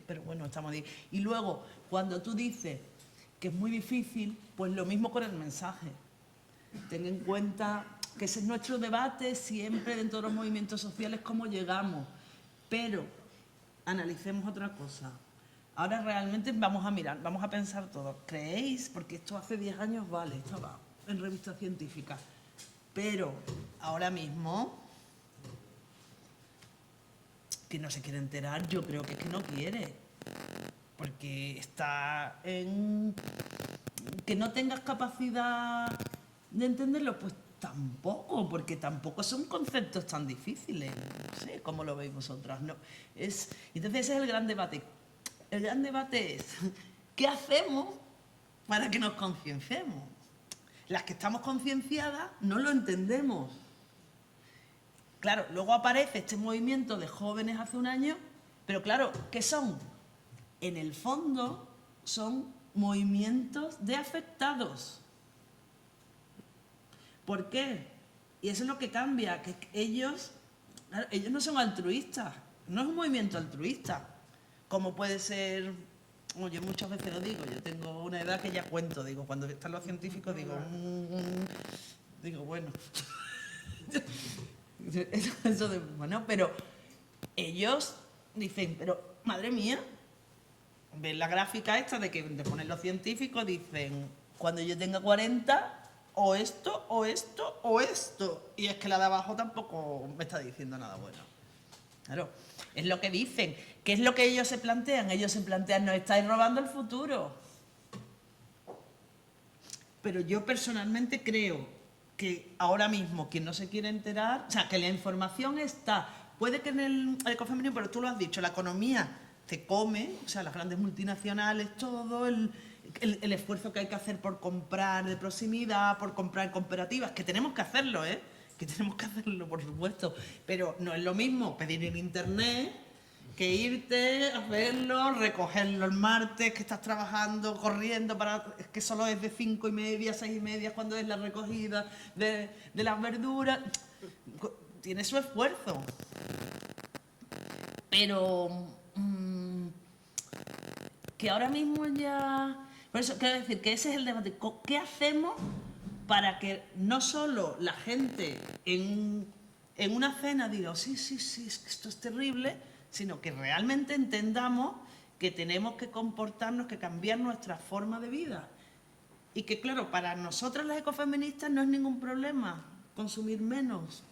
Pero bueno, estamos ahí. Y luego, cuando tú dices que es muy difícil, pues lo mismo con el mensaje. Ten en cuenta que ese es nuestro debate siempre dentro de los movimientos sociales, cómo llegamos. Pero analicemos otra cosa. Ahora realmente vamos a mirar, vamos a pensar todo. ¿Creéis? Porque esto hace 10 años, vale, estaba en revistas científicas. Pero ahora mismo, que no se quiere enterar, yo creo que es que no quiere. Porque está en... Que no tengas capacidad de entenderlo, pues tampoco, porque tampoco son conceptos tan difíciles. No sé cómo lo veis vosotras. No, entonces ese es el gran debate. El gran debate es, ¿qué hacemos para que nos concienciemos? Las que estamos concienciadas no lo entendemos. Claro, luego aparece este movimiento de jóvenes hace un año, pero claro, ¿qué son? En el fondo son movimientos de afectados. ¿Por qué? Y eso es lo que cambia, que ellos no son altruistas, no es un movimiento altruista, como puede ser, yo muchas veces lo digo, yo tengo una edad que ya cuento, digo, cuando están los científicos digo, digo, bueno, eso de, bueno, pero ellos dicen, pero madre mía, ven la gráfica esta de que te ponen los científicos, dicen, cuando yo tenga 40, o esto, o esto, o esto. Y es que la de abajo tampoco me está diciendo nada bueno. Claro, es lo que dicen. ¿Qué es lo que ellos se plantean? Ellos se plantean, nos estáis robando el futuro. Pero yo personalmente creo que ahora mismo quien no se quiere enterar, o sea, que la información está, puede que en el ecofeminismo, pero tú lo has dicho, la economía te come, o sea, las grandes multinacionales, todo el esfuerzo que hay que hacer por comprar de proximidad, por comprar en cooperativas, que tenemos que hacerlo, que tenemos que hacerlo, por supuesto, pero no es lo mismo pedir en internet que irte a verlo, recogerlo el martes, que estás trabajando, corriendo, que solo es de 5:30, 6:30 cuando es la recogida de las verduras. Tiene su esfuerzo. Pero que ahora mismo ya... Por eso quiero decir que ese es el debate. ¿Qué hacemos para que no solo la gente en una cena diga, sí, es que esto es terrible, sino que realmente entendamos que tenemos que comportarnos, que cambiar nuestra forma de vida? Y que, claro, para nosotras las ecofeministas no es ningún problema consumir menos.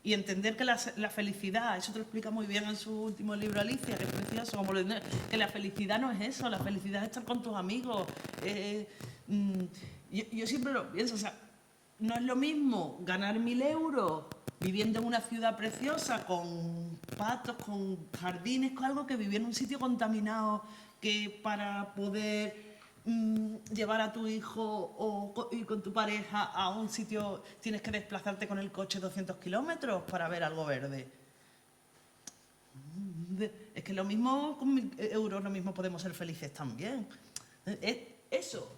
Y entender que la felicidad, eso te lo explica muy bien en su último libro Alicia, que es precioso, como que la felicidad no es eso, la felicidad es estar con tus amigos. Yo siempre lo pienso, o sea, no es lo mismo ganar 1.000 euros viviendo en una ciudad preciosa, con patos, con jardines, con algo que vivir en un sitio contaminado, que para poder llevar a tu hijo o ir con tu pareja a un sitio tienes que desplazarte con el coche 200 kilómetros para ver algo verde. Es que lo mismo con 1.000 euros, lo mismo podemos ser felices también. Eso,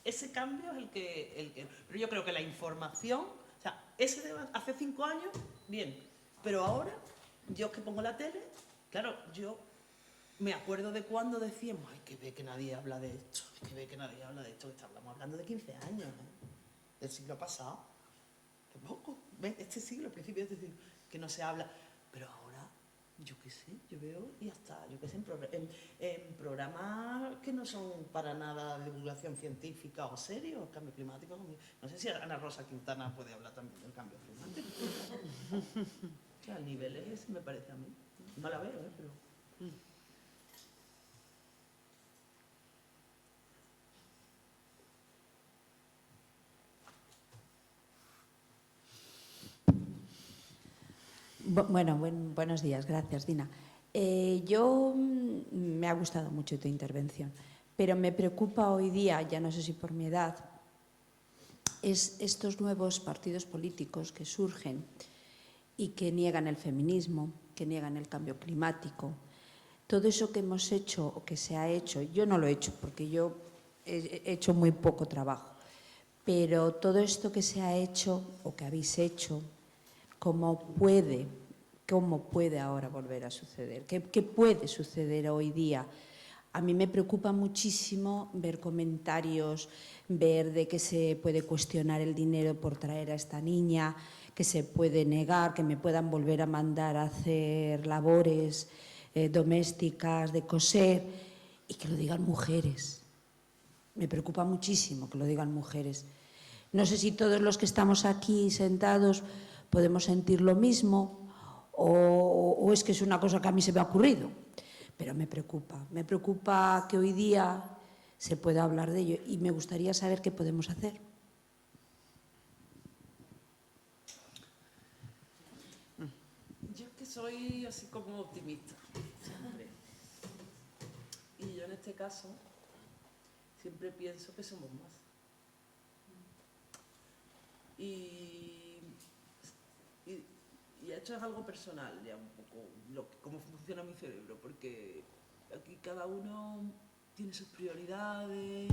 ese cambio es el que... Pero yo creo que la información, o sea, ese debate hace 5 años, bien, pero ahora, yo que pongo la tele, claro, yo me acuerdo de cuando decíamos, ay, que ve que nadie habla de esto, que ve que nadie habla de esto, que estamos hablando de 15 años, del siglo pasado, que poco, ¿ven? Este siglo, el principio de este siglo, que no se habla, pero ahora, yo qué sé, yo veo y hasta, yo qué sé, en programas que no son para nada de divulgación científica o serios, cambio climático, no sé si Ana Rosa Quintana puede hablar también del cambio climático. O sea, al nivel ese me parece a mí, no la veo, pero... Buenos días, gracias, Dina. Me ha gustado mucho tu intervención, pero me preocupa hoy día, ya no sé si por mi edad, estos nuevos partidos políticos que surgen y que niegan el feminismo, que niegan el cambio climático. Todo eso que hemos hecho o que se ha hecho, yo no lo he hecho porque yo he hecho muy poco trabajo, pero todo esto que se ha hecho o que habéis hecho, ¿cómo puede ahora volver a suceder? ¿Qué puede suceder hoy día? A mí me preocupa muchísimo ver comentarios, ver de que se puede cuestionar el dinero por traer a esta niña, que se puede negar, que me puedan volver a mandar a hacer labores domésticas, de coser, y que lo digan mujeres. Me preocupa muchísimo que lo digan mujeres. No sé si todos los que estamos aquí sentados podemos sentir lo mismo o es que es una cosa que a mí se me ha ocurrido, pero me preocupa que hoy día se pueda hablar de ello y me gustaría saber qué podemos hacer. Yo es que soy así como optimista, siempre. Y yo en este caso siempre pienso que somos más. Y esto es algo personal, ya un poco, cómo funciona mi cerebro, porque aquí cada uno tiene sus prioridades.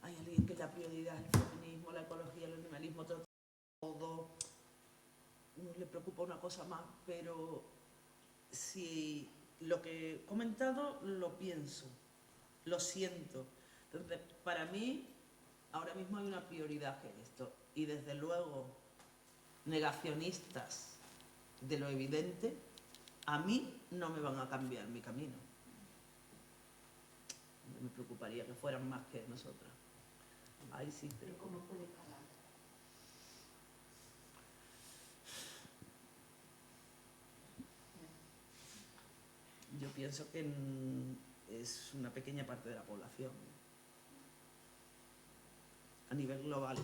Hay alguien que la prioridad es el feminismo, la ecología, el animalismo, todo. No le preocupa una cosa más, pero si lo que he comentado lo pienso, lo siento. Entonces, para mí, ahora mismo hay una prioridad que es esto. Y desde luego, negacionistas de lo evidente, a mí no me van a cambiar mi camino. Me preocuparía que fueran más que nosotras. Ahí sí, pero ¿Cómo puede parar? yo pienso que es una pequeña parte de la población a nivel global.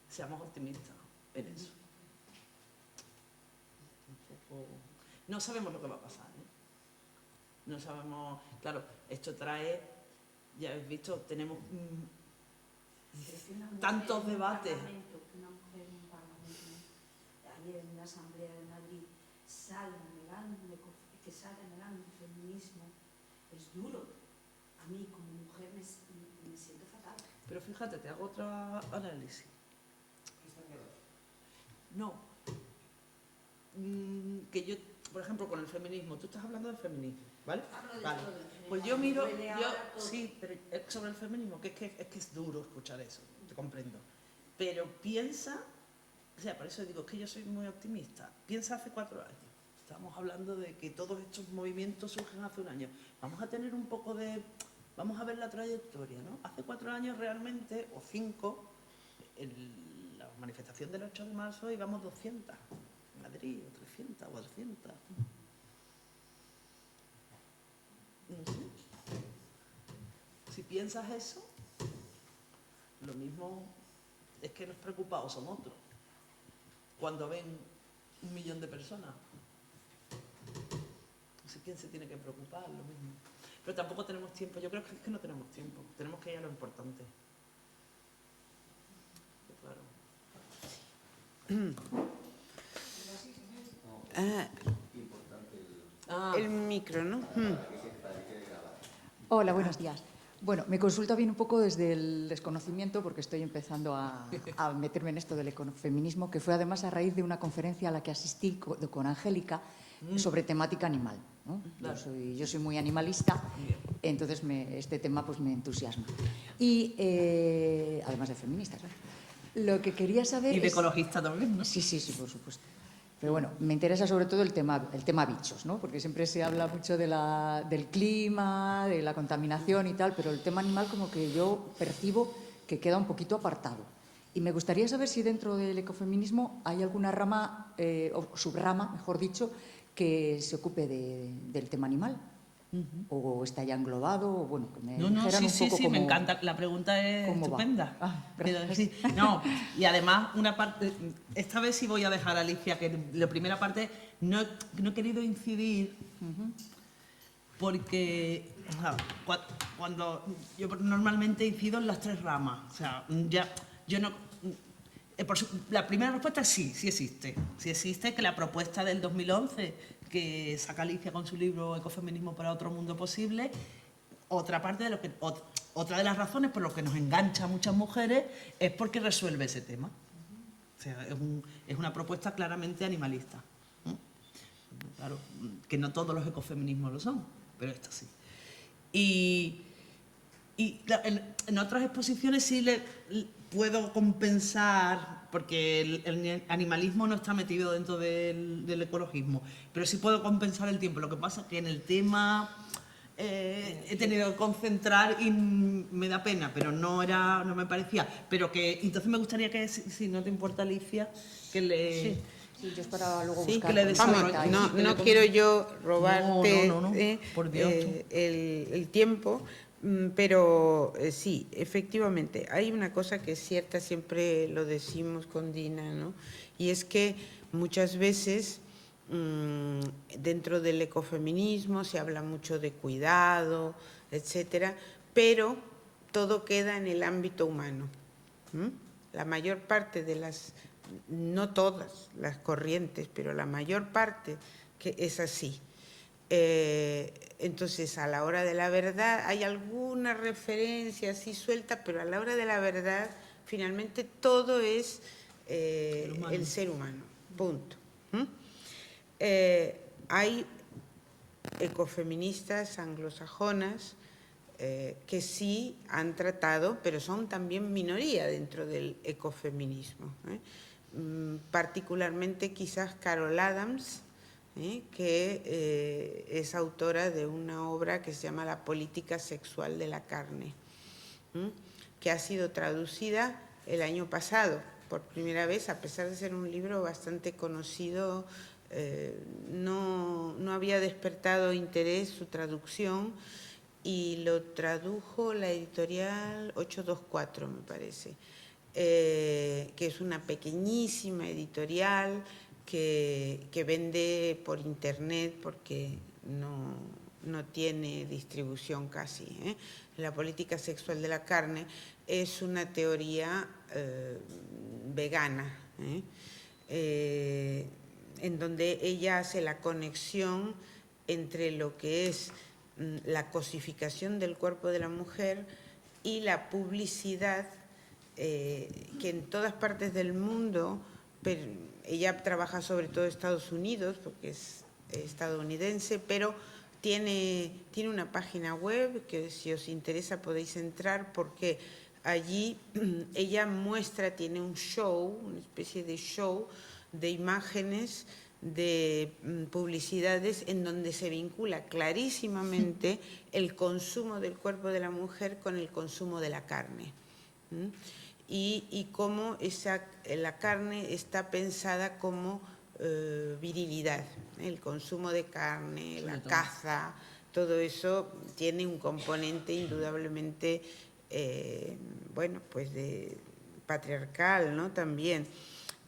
Seamos optimistas en eso. No sabemos lo que va a pasar, ¿eh? No sabemos, claro, esto trae, ya habéis visto, tenemos tantos debates. Una mujer en un parlamento, ayer en la Asamblea de Madrid, que salga negando el feminismo, es duro. A mí como mujer me siento fatal. Pero fíjate, te hago otro análisis. No. Que yo, por ejemplo, con el feminismo, tú estás hablando del feminismo, ¿vale? Vale. Pues yo miro, sí, pero sobre el feminismo, que es duro escuchar eso, te comprendo. Pero piensa, o sea, por eso digo, es que yo soy muy optimista. Piensa hace 4 años. Estamos hablando de que todos estos movimientos surgen hace un año. Vamos a tener un poco de... Vamos a ver la trayectoria, ¿no? Hace 4 años realmente, o 5, en la manifestación del 8 de marzo íbamos 200. En Madrid, o 300, o 200. No sé. Si piensas eso, lo mismo es que los preocupados son otros. cuando ven 1 millón de personas. No sé quién se tiene que preocupar, lo mismo. Pero tampoco tenemos tiempo, yo creo que es que no tenemos tiempo, tenemos que ir a lo importante. Claro. El micro, ¿no? Hola, buenos días. Bueno, mi consulta viene un poco desde el desconocimiento, porque estoy empezando a meterme en esto del ecofeminismo, que fue además a raíz de una conferencia a la que asistí con Angélica sobre temática animal, ¿no? Claro. Yo soy muy animalista, entonces este tema pues me entusiasma. Y además de feminista, claro. Lo que quería saber Y de es... ecologista también, ¿no? Sí, por supuesto. Pero bueno, me interesa sobre todo el tema bichos, ¿no? Porque siempre se habla mucho del clima, de la contaminación y tal, pero el tema animal como que yo percibo que queda un poquito apartado. Y me gustaría saber si dentro del ecofeminismo hay alguna rama, o subrama, mejor dicho, que se ocupe del tema animal. O está ya englobado, o bueno, que me No, dijeran sí, un poco sí, cómo, me encanta. La pregunta es cómo va. estupenda. Pero Gracias. sí, no, y además, una parte, esta vez sí voy a dejar a Alicia, que la primera parte no he querido incidir, porque o sea, cuando yo normalmente incido en las 3 ramas. O sea, ya, yo no... la primera respuesta es sí, sí existe. Sí existe, que la propuesta del 2011 que saca Alicia con su libro Ecofeminismo para otro mundo posible, otra de las razones por las que nos engancha a muchas mujeres es porque resuelve ese tema. O sea, es una propuesta claramente animalista. Claro, que no todos los ecofeminismos lo son, pero esta sí. Y en otras exposiciones sí puedo compensar, porque el animalismo no está metido dentro del ecologismo, pero sí puedo compensar el tiempo. Lo que pasa es que en el tema he tenido que concentrar y me da pena, pero no me parecía. Pero que entonces me gustaría que, si no te importa, Alicia, que le... Sí, yo es para luego Sí, buscar... que le desarrolle. vamos, Sí, no quiero yo robarte No, por Dios. el tiempo, pero sí, efectivamente, hay una cosa que es cierta, siempre lo decimos con Dina, ¿no? Y es que muchas veces dentro del ecofeminismo se habla mucho de cuidado, etcétera, pero todo queda en el ámbito humano. La mayor parte de no todas las corrientes, pero la mayor parte que es así. Entonces, a la hora de la verdad, hay alguna referencia así suelta, pero a la hora de la verdad, finalmente todo es el ser humano, punto. Hay ecofeministas anglosajonas que sí han tratado, pero son también minoría dentro del ecofeminismo. Particularmente quizás Carol Adams, que es autora de una obra que se llama La política sexual de la carne, que ha sido traducida el año pasado por primera vez, a pesar de ser un libro bastante conocido. No había despertado interés su traducción, y lo tradujo la editorial 824, me parece, que es una pequeñísima editorial que vende por internet porque no tiene distribución casi. La política sexual de la carne es una teoría vegana, en donde ella hace la conexión entre lo que es la cosificación del cuerpo de la mujer y la publicidad que en todas partes del mundo, pero ella trabaja sobre todo en Estados Unidos porque es estadounidense, pero tiene una página web que si os interesa podéis entrar, porque allí ella tiene un show, una especie de show de imágenes de publicidades en donde se vincula clarísimamente el consumo del cuerpo de la mujer con el consumo de la carne. Y cómo la carne está pensada como virilidad. El consumo de carne, la caza, todo eso tiene un componente indudablemente, bueno, pues de patriarcal, ¿no? También.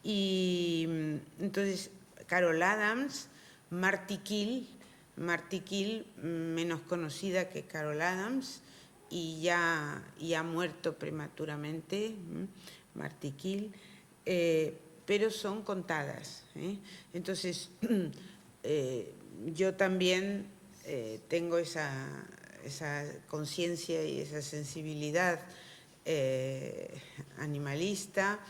Y entonces Carol Adams, Marty Kill, menos conocida que Carol Adams y ya ha muerto prematuramente, Marty Kill, pero son contadas. Entonces, yo también tengo esa conciencia y esa sensibilidad animalista.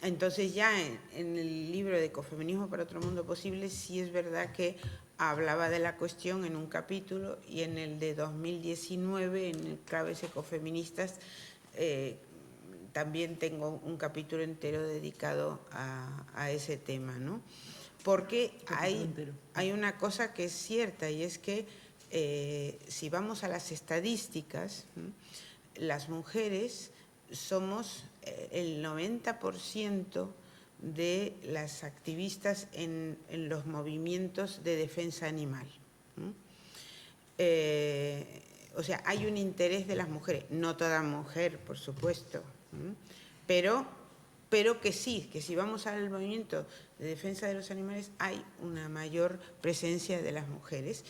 Entonces ya en el libro de Ecofeminismo para otro mundo posible sí es verdad que hablaba de la cuestión en un capítulo, y en el de 2019, en el Claves Ecofeministas, también tengo un capítulo entero dedicado a ese tema, ¿no? Porque hay una cosa que es cierta, y es que si vamos a las estadísticas, las mujeres somos el 90% de las activistas en los movimientos de defensa animal. O sea, hay un interés de las mujeres, no toda mujer, por supuesto, pero que sí, que si vamos al movimiento de defensa de los animales hay una mayor presencia de las mujeres.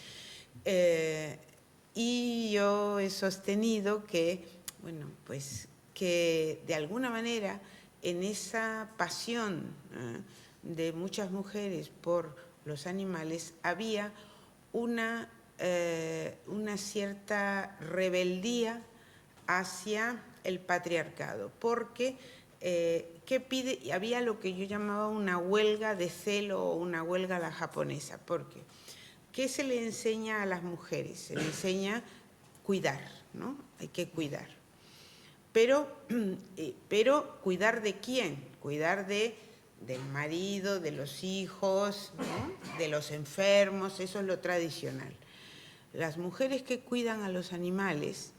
Y yo he sostenido que, bueno, pues que de alguna manera en esa pasión de muchas mujeres por los animales había una cierta rebeldía hacia el patriarcado, porque había lo que yo llamaba una huelga de celo o una huelga a la japonesa. Porque ¿qué se le enseña a mujeres? Se le enseña cuidar, ¿no? Hay que cuidar. Pero ¿cuidar de quién? Cuidar del marido, de los hijos, ¿no? De los enfermos, eso es lo tradicional. Las mujeres que cuidan a los animales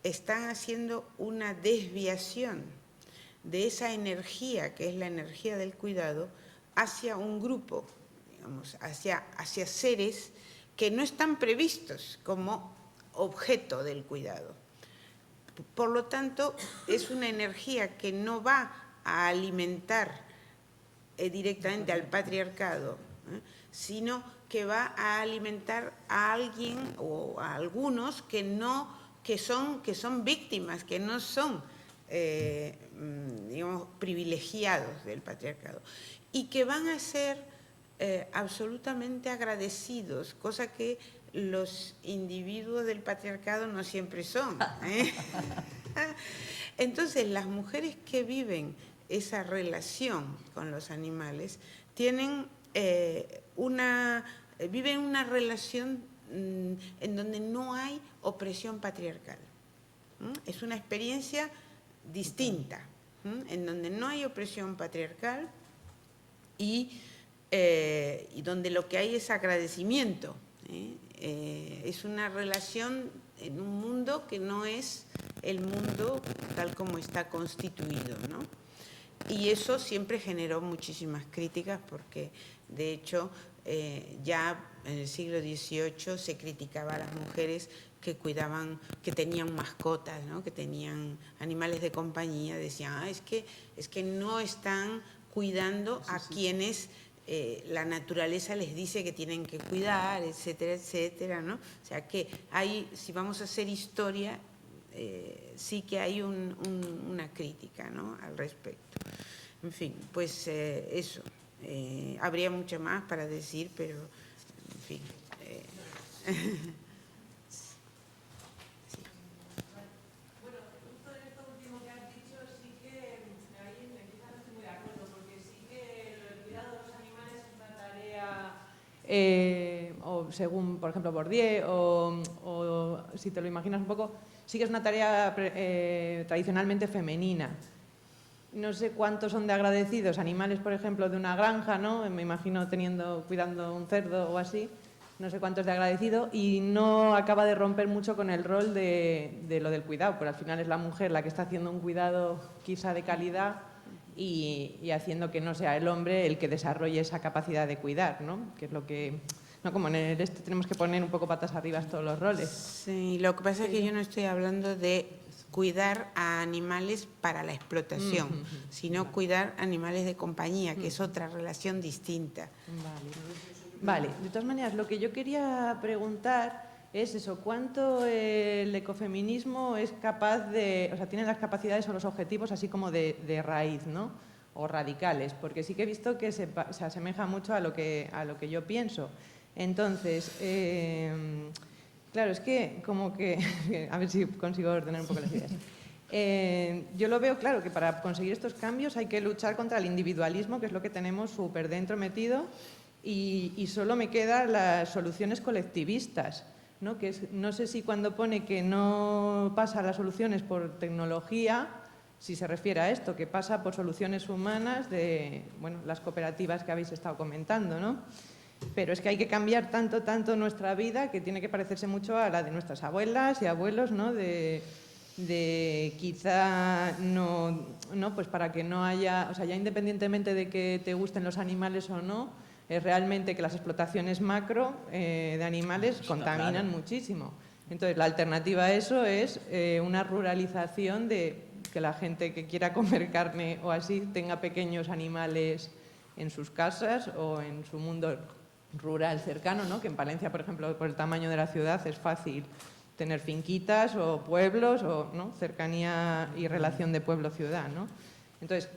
están haciendo una desviación de esa energía, que es la energía del cuidado, hacia un grupo, digamos, hacia seres que no están previstos como objeto del cuidado. Por lo tanto, es una energía que no va a alimentar directamente al patriarcado, sino que va a alimentar a alguien o a algunos que son víctimas, que no son digamos, privilegiados del patriarcado, y que van a ser absolutamente agradecidos, cosa que los individuos del patriarcado no siempre son. Entonces, las mujeres que viven esa relación con los animales viven una relación en donde no hay opresión patriarcal. Es una experiencia distinta, en donde no hay opresión patriarcal y donde lo que hay es agradecimiento. Es una relación en un mundo que no es el mundo tal como está constituido, ¿no? Y eso siempre generó muchísimas críticas porque, de hecho, ya en el siglo XVIII se criticaba a las mujeres que cuidaban, que tenían mascotas, ¿no? Que tenían animales de compañía. Decían, es que no están cuidando a quienes la naturaleza les dice que tienen que cuidar, etcétera, etcétera, ¿no? O sea que si vamos a hacer historia, sí que hay una crítica, ¿no? Al respecto. En fin, pues eso. Habría mucho más para decir, pero en fin. Bueno, justo en esto último que has dicho, sí que ahí quizás no estoy muy de acuerdo, porque sí que el cuidado de los animales es una tarea, o según, por ejemplo, Bourdieu, o si te lo imaginas un poco, sí que es una tarea tradicionalmente femenina. No sé cuántos son de agradecidos animales, por ejemplo, de una granja, ¿no? Me imagino cuidando un cerdo o así. No sé cuántos de agradecido, y no acaba de romper mucho con el rol de lo del cuidado, porque al final es la mujer la que está haciendo un cuidado quizá de calidad y haciendo que no sea el hombre el que desarrolle esa capacidad de cuidar, ¿no? Que es lo que... No, como en el tenemos que poner un poco patas arriba todos los roles. Sí, lo que pasa es que yo no estoy hablando de cuidar a animales para la explotación, sino cuidar animales de compañía, que es otra relación distinta. Vale, de todas maneras, lo que yo quería preguntar es eso, ¿cuánto el ecofeminismo es capaz de, o sea, tiene las capacidades o los objetivos así como de raíz, ¿no? O radicales, porque sí que he visto que se asemeja mucho a lo que yo pienso. Entonces, claro, es que como que, a ver si consigo ordenar un poco las ideas. Yo lo veo claro que para conseguir estos cambios hay que luchar contra el individualismo, que es lo que tenemos súper dentro metido, y solo me quedan las soluciones colectivistas, ¿no? Que es, no sé si cuando pone que no pasa las soluciones por tecnología, si se refiere a esto, que pasa por soluciones humanas de, bueno, las cooperativas que habéis estado comentando, ¿no? Pero es que hay que cambiar tanto nuestra vida que tiene que parecerse mucho a la de nuestras abuelas y abuelos, ¿no? De quizá no, pues para que no haya, o sea, ya independientemente de que te gusten los animales o no, es realmente que las explotaciones macro de animales contaminan muchísimo. Entonces, la alternativa a eso es una ruralización de que la gente que quiera comer carne o así tenga pequeños animales en sus casas o en su mundo rural cercano, ¿no? Que en Palencia, por ejemplo, por el tamaño de la ciudad es fácil tener finquitas o pueblos o, ¿no? Cercanía y relación de pueblo-ciudad, ¿no? Entonces,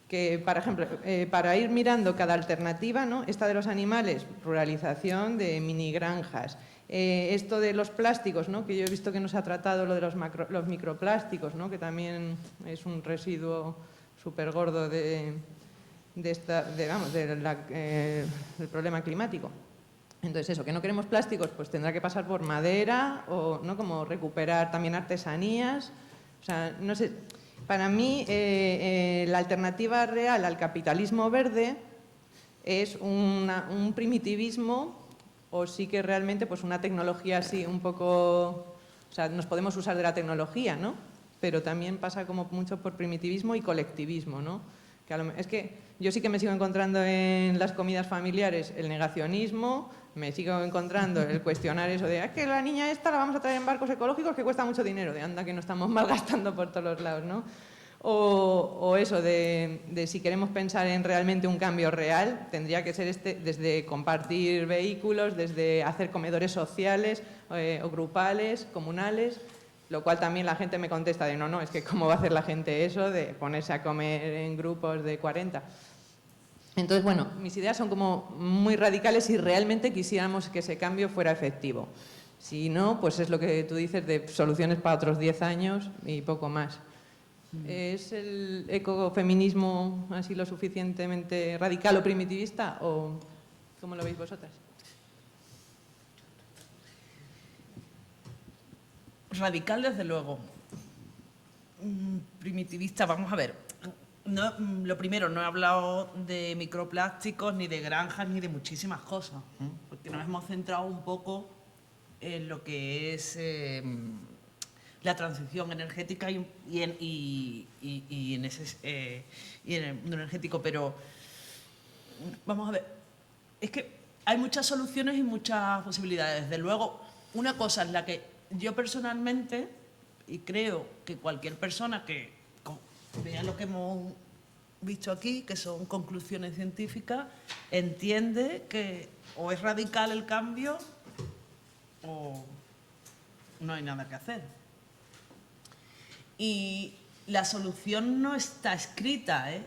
que, por ejemplo, para ir mirando cada alternativa, ¿no? Esta de los animales, ruralización de mini granjas, esto de los plásticos, ¿no? Que yo he visto que nos ha tratado lo de los microplásticos, ¿no? Que también es un residuo súper gordo del problema climático. Entonces eso, que no queremos plásticos, pues tendrá que pasar por madera o, ¿no? Como recuperar también artesanías. O sea, no sé, para mí la alternativa real al capitalismo verde es un primitivismo, o sí que realmente pues una tecnología así un poco, o sea, nos podemos usar de la tecnología, ¿no? Pero también pasa como mucho por primitivismo y colectivismo, ¿no? Es que yo sí que me sigo encontrando en las comidas familiares el negacionismo, me sigo encontrando el cuestionar eso de que la niña esta la vamos a traer en barcos ecológicos que cuesta mucho dinero, de anda que no estamos malgastando por todos los lados, ¿no? O eso de si queremos pensar en realmente un cambio real, tendría que ser desde compartir vehículos, desde hacer comedores sociales o grupales, comunales, lo cual también la gente me contesta de no, es que cómo va a hacer la gente eso de ponerse a comer en grupos de 40. Entonces, bueno, mis ideas son como muy radicales si realmente quisiéramos que ese cambio fuera efectivo. Si no, pues es lo que tú dices de soluciones para otros 10 años y poco más. ¿Es el ecofeminismo así lo suficientemente radical o primitivista o cómo lo veis vosotras? Radical, desde luego. Primitivista, vamos a ver. No, lo primero, no he hablado de microplásticos, ni de granjas, ni de muchísimas cosas, porque nos hemos centrado un poco en lo que es la transición energética y en el mundo energético, pero vamos a ver, es que hay muchas soluciones y muchas posibilidades. Desde luego, una cosa es la que yo personalmente, y creo que cualquier persona que vea lo que hemos visto aquí, que son conclusiones científicas, entiende que o es radical el cambio o no hay nada que hacer. Y la solución no está escrita, ¿eh?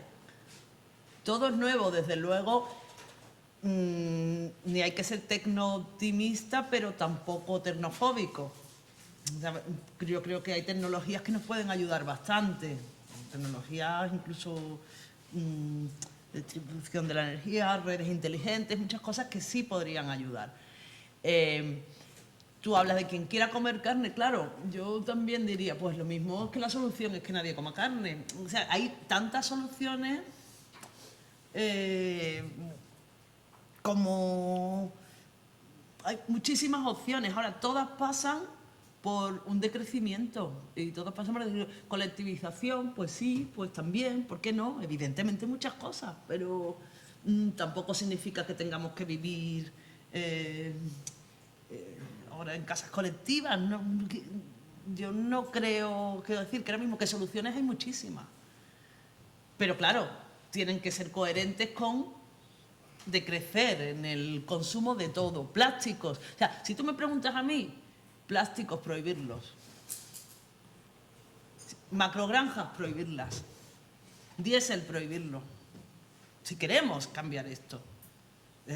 Todo es nuevo, desde luego. Ni hay que ser tecno-optimista, pero tampoco tecnofóbico. O sea, yo creo que hay tecnologías que nos pueden ayudar bastante. Tecnologías incluso de distribución de la energía, redes inteligentes, muchas cosas que sí podrían ayudar. Tú hablas de quien quiera comer carne, claro, yo también diría, pues lo mismo que la solución es que nadie coma carne. O sea, hay tantas soluciones como hay muchísimas opciones. Ahora, todas pasan por un decrecimiento y todas pasan por la colectivización, pues sí, pues también, ¿por qué no? Evidentemente muchas cosas, pero tampoco significa que tengamos que vivir ahora en casas colectivas, ¿no? yo no creo, quiero decir, que ahora mismo que soluciones hay muchísimas. Pero claro, tienen que ser coherentes con decrecer en el consumo de todo. Plásticos. O sea, si tú me preguntas a mí, plásticos, prohibirlos. Macrogranjas, prohibirlas. Diésel, prohibirlo. Si queremos cambiar esto. Y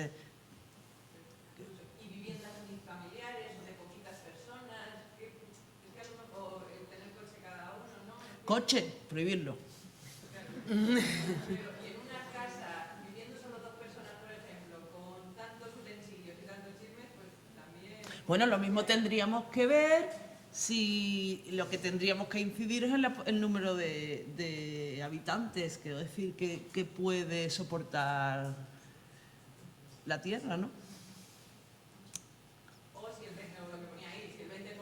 viviendas unifamiliares o de poquitas personas, es que a lo mejor tener coche cada uno, ¿no? Coche, prohibirlo. Pero y en una casa, viviendo solo 2 personas, por ejemplo, con tantos utensilios y tantos chismes, pues también... Bueno, lo mismo tendríamos que ver si lo que tendríamos que incidir es en el número de habitantes, quiero decir, que puede soportar la Tierra, ¿no? O si el 20%, lo que ponía ahí, si el 20%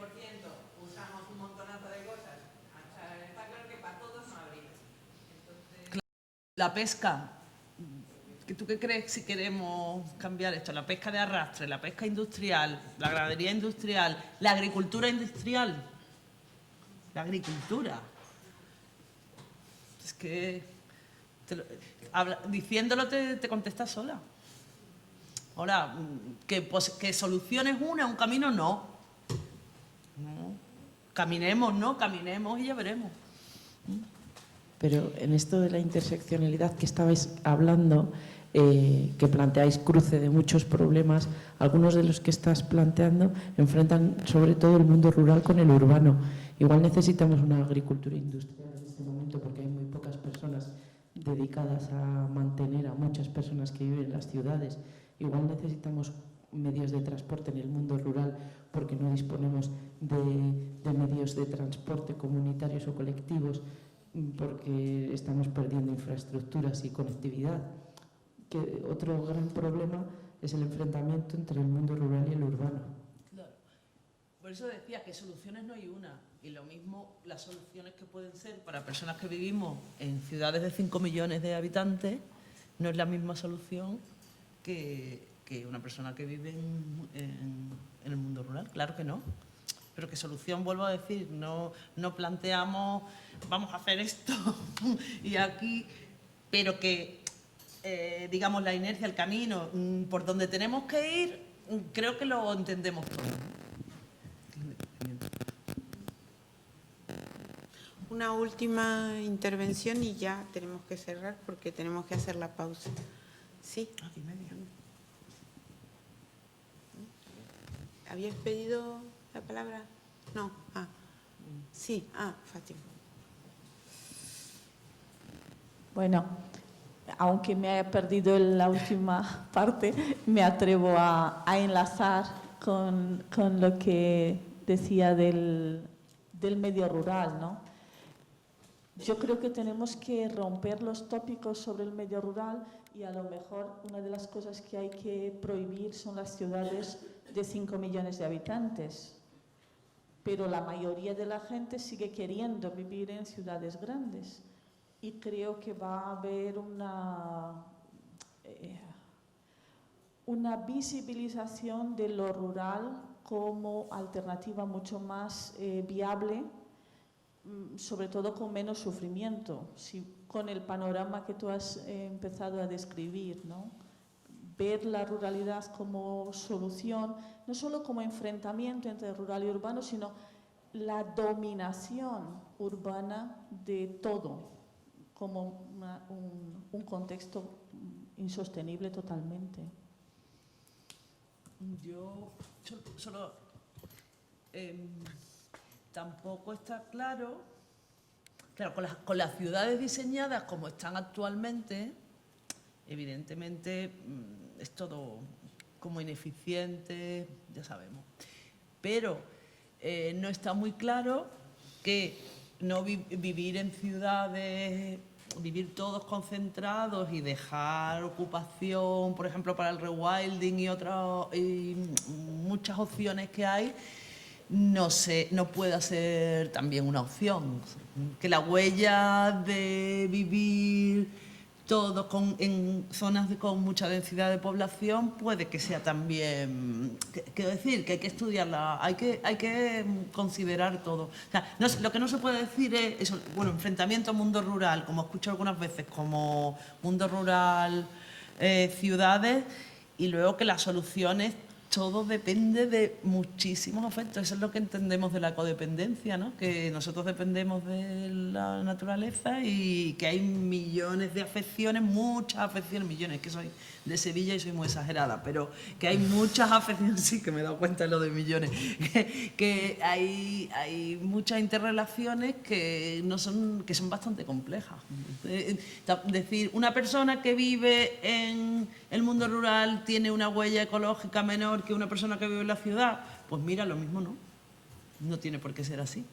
usamos un montonazo de cosas, o sea, está claro que para todos no habría. Entonces... La pesca. ¿Tú qué crees si queremos cambiar esto? La pesca de arrastre, la pesca industrial, la ganadería industrial, la agricultura industrial. La agricultura. Es que diciéndolo te contestas sola. Ahora, que soluciones un camino no. No. Caminemos, ¿no? Caminemos y ya veremos. Pero en esto de la interseccionalidad que estabais hablando, que planteáis cruce de muchos problemas, algunos de los que estás planteando enfrentan sobre todo el mundo rural con el urbano. Igual necesitamos una agricultura industrial en este momento porque hay muy pocas personas dedicadas a mantener a muchas personas que viven en las ciudades. Igual necesitamos medios de transporte en el mundo rural porque no disponemos de medios de transporte comunitarios o colectivos, porque estamos perdiendo infraestructuras y conectividad. Que otro gran problema es el enfrentamiento entre el mundo rural y el urbano. Claro. Por eso decía que soluciones no hay una. Y lo mismo las soluciones que pueden ser para personas que vivimos en ciudades de 5 millones de habitantes no es la misma solución que una persona que vive en el mundo rural. Claro que no. Pero qué solución, vuelvo a decir, no planteamos vamos a hacer esto y aquí, pero que, digamos, la inercia, el camino, por donde tenemos que ir, creo que lo entendemos todos. Una última intervención y ya tenemos que cerrar porque tenemos que hacer la pausa. Sí. ¿Habías pedido la palabra? No. Sí. Fátima. Bueno, aunque me haya perdido la última parte, me atrevo a enlazar con lo que decía del medio rural, ¿no? Yo creo que tenemos que romper los tópicos sobre el medio rural y a lo mejor una de las cosas que hay que prohibir son las ciudades de 5 millones de habitantes. Pero la mayoría de la gente sigue queriendo vivir en ciudades grandes. Y creo que va a haber una visibilización de lo rural como alternativa mucho más viable, sobre todo con menos sufrimiento, con el panorama que tú has empezado a describir, ¿no? Ver la ruralidad como solución, no solo como enfrentamiento entre rural y urbano, sino la dominación urbana de todo, como un contexto insostenible totalmente. Yo solo tampoco está claro, con las ciudades diseñadas como están actualmente, evidentemente es todo como ineficiente, ya sabemos, pero no está muy claro que no vivir en ciudades, vivir todos concentrados y dejar ocupación, por ejemplo, para el rewilding y muchas opciones que hay, no pueda ser también una opción. Que la huella de vivir todo en zonas con mucha densidad de población, puede que sea también, quiero decir, que hay que estudiarla, hay que considerar todo. O sea, lo que no se puede decir es, eso, bueno, enfrentamiento mundo rural, como escucho algunas veces, como mundo rural, ciudades, y luego que las soluciones, todo depende de muchísimos aspectos. Eso es lo que entendemos de la codependencia, ¿no? Que nosotros dependemos de la naturaleza y que hay millones de afecciones, muchas afecciones, millones, que soy de Sevilla y soy muy exagerada, pero que hay muchas afecciones, sí que me he dado cuenta de lo de millones, que hay muchas interrelaciones que son bastante complejas. Es decir, una persona que vive en el mundo rural tiene una huella ecológica menor que una persona que vive en la ciudad, pues mira, lo mismo no tiene por qué ser así.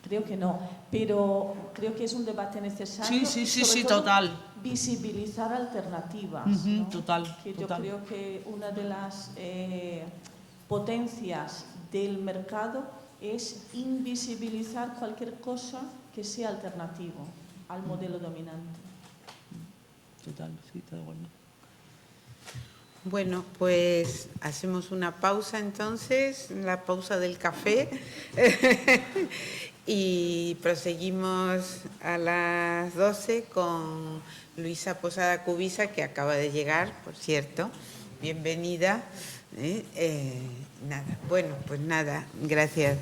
Creo que no, pero creo que es un debate necesario. Sí, total. Visibilizar alternativas. ¿no? Total. Yo creo que una de las potencias del mercado es invisibilizar cualquier cosa que sea alternativo al modelo dominante. Total, sí, está de acuerdo. Bueno, pues hacemos una pausa entonces, la pausa del café. Y proseguimos a las 12 con Luisa Posada Cubisa, que acaba de llegar, por cierto. Bienvenida. Nada, bueno, pues nada, gracias.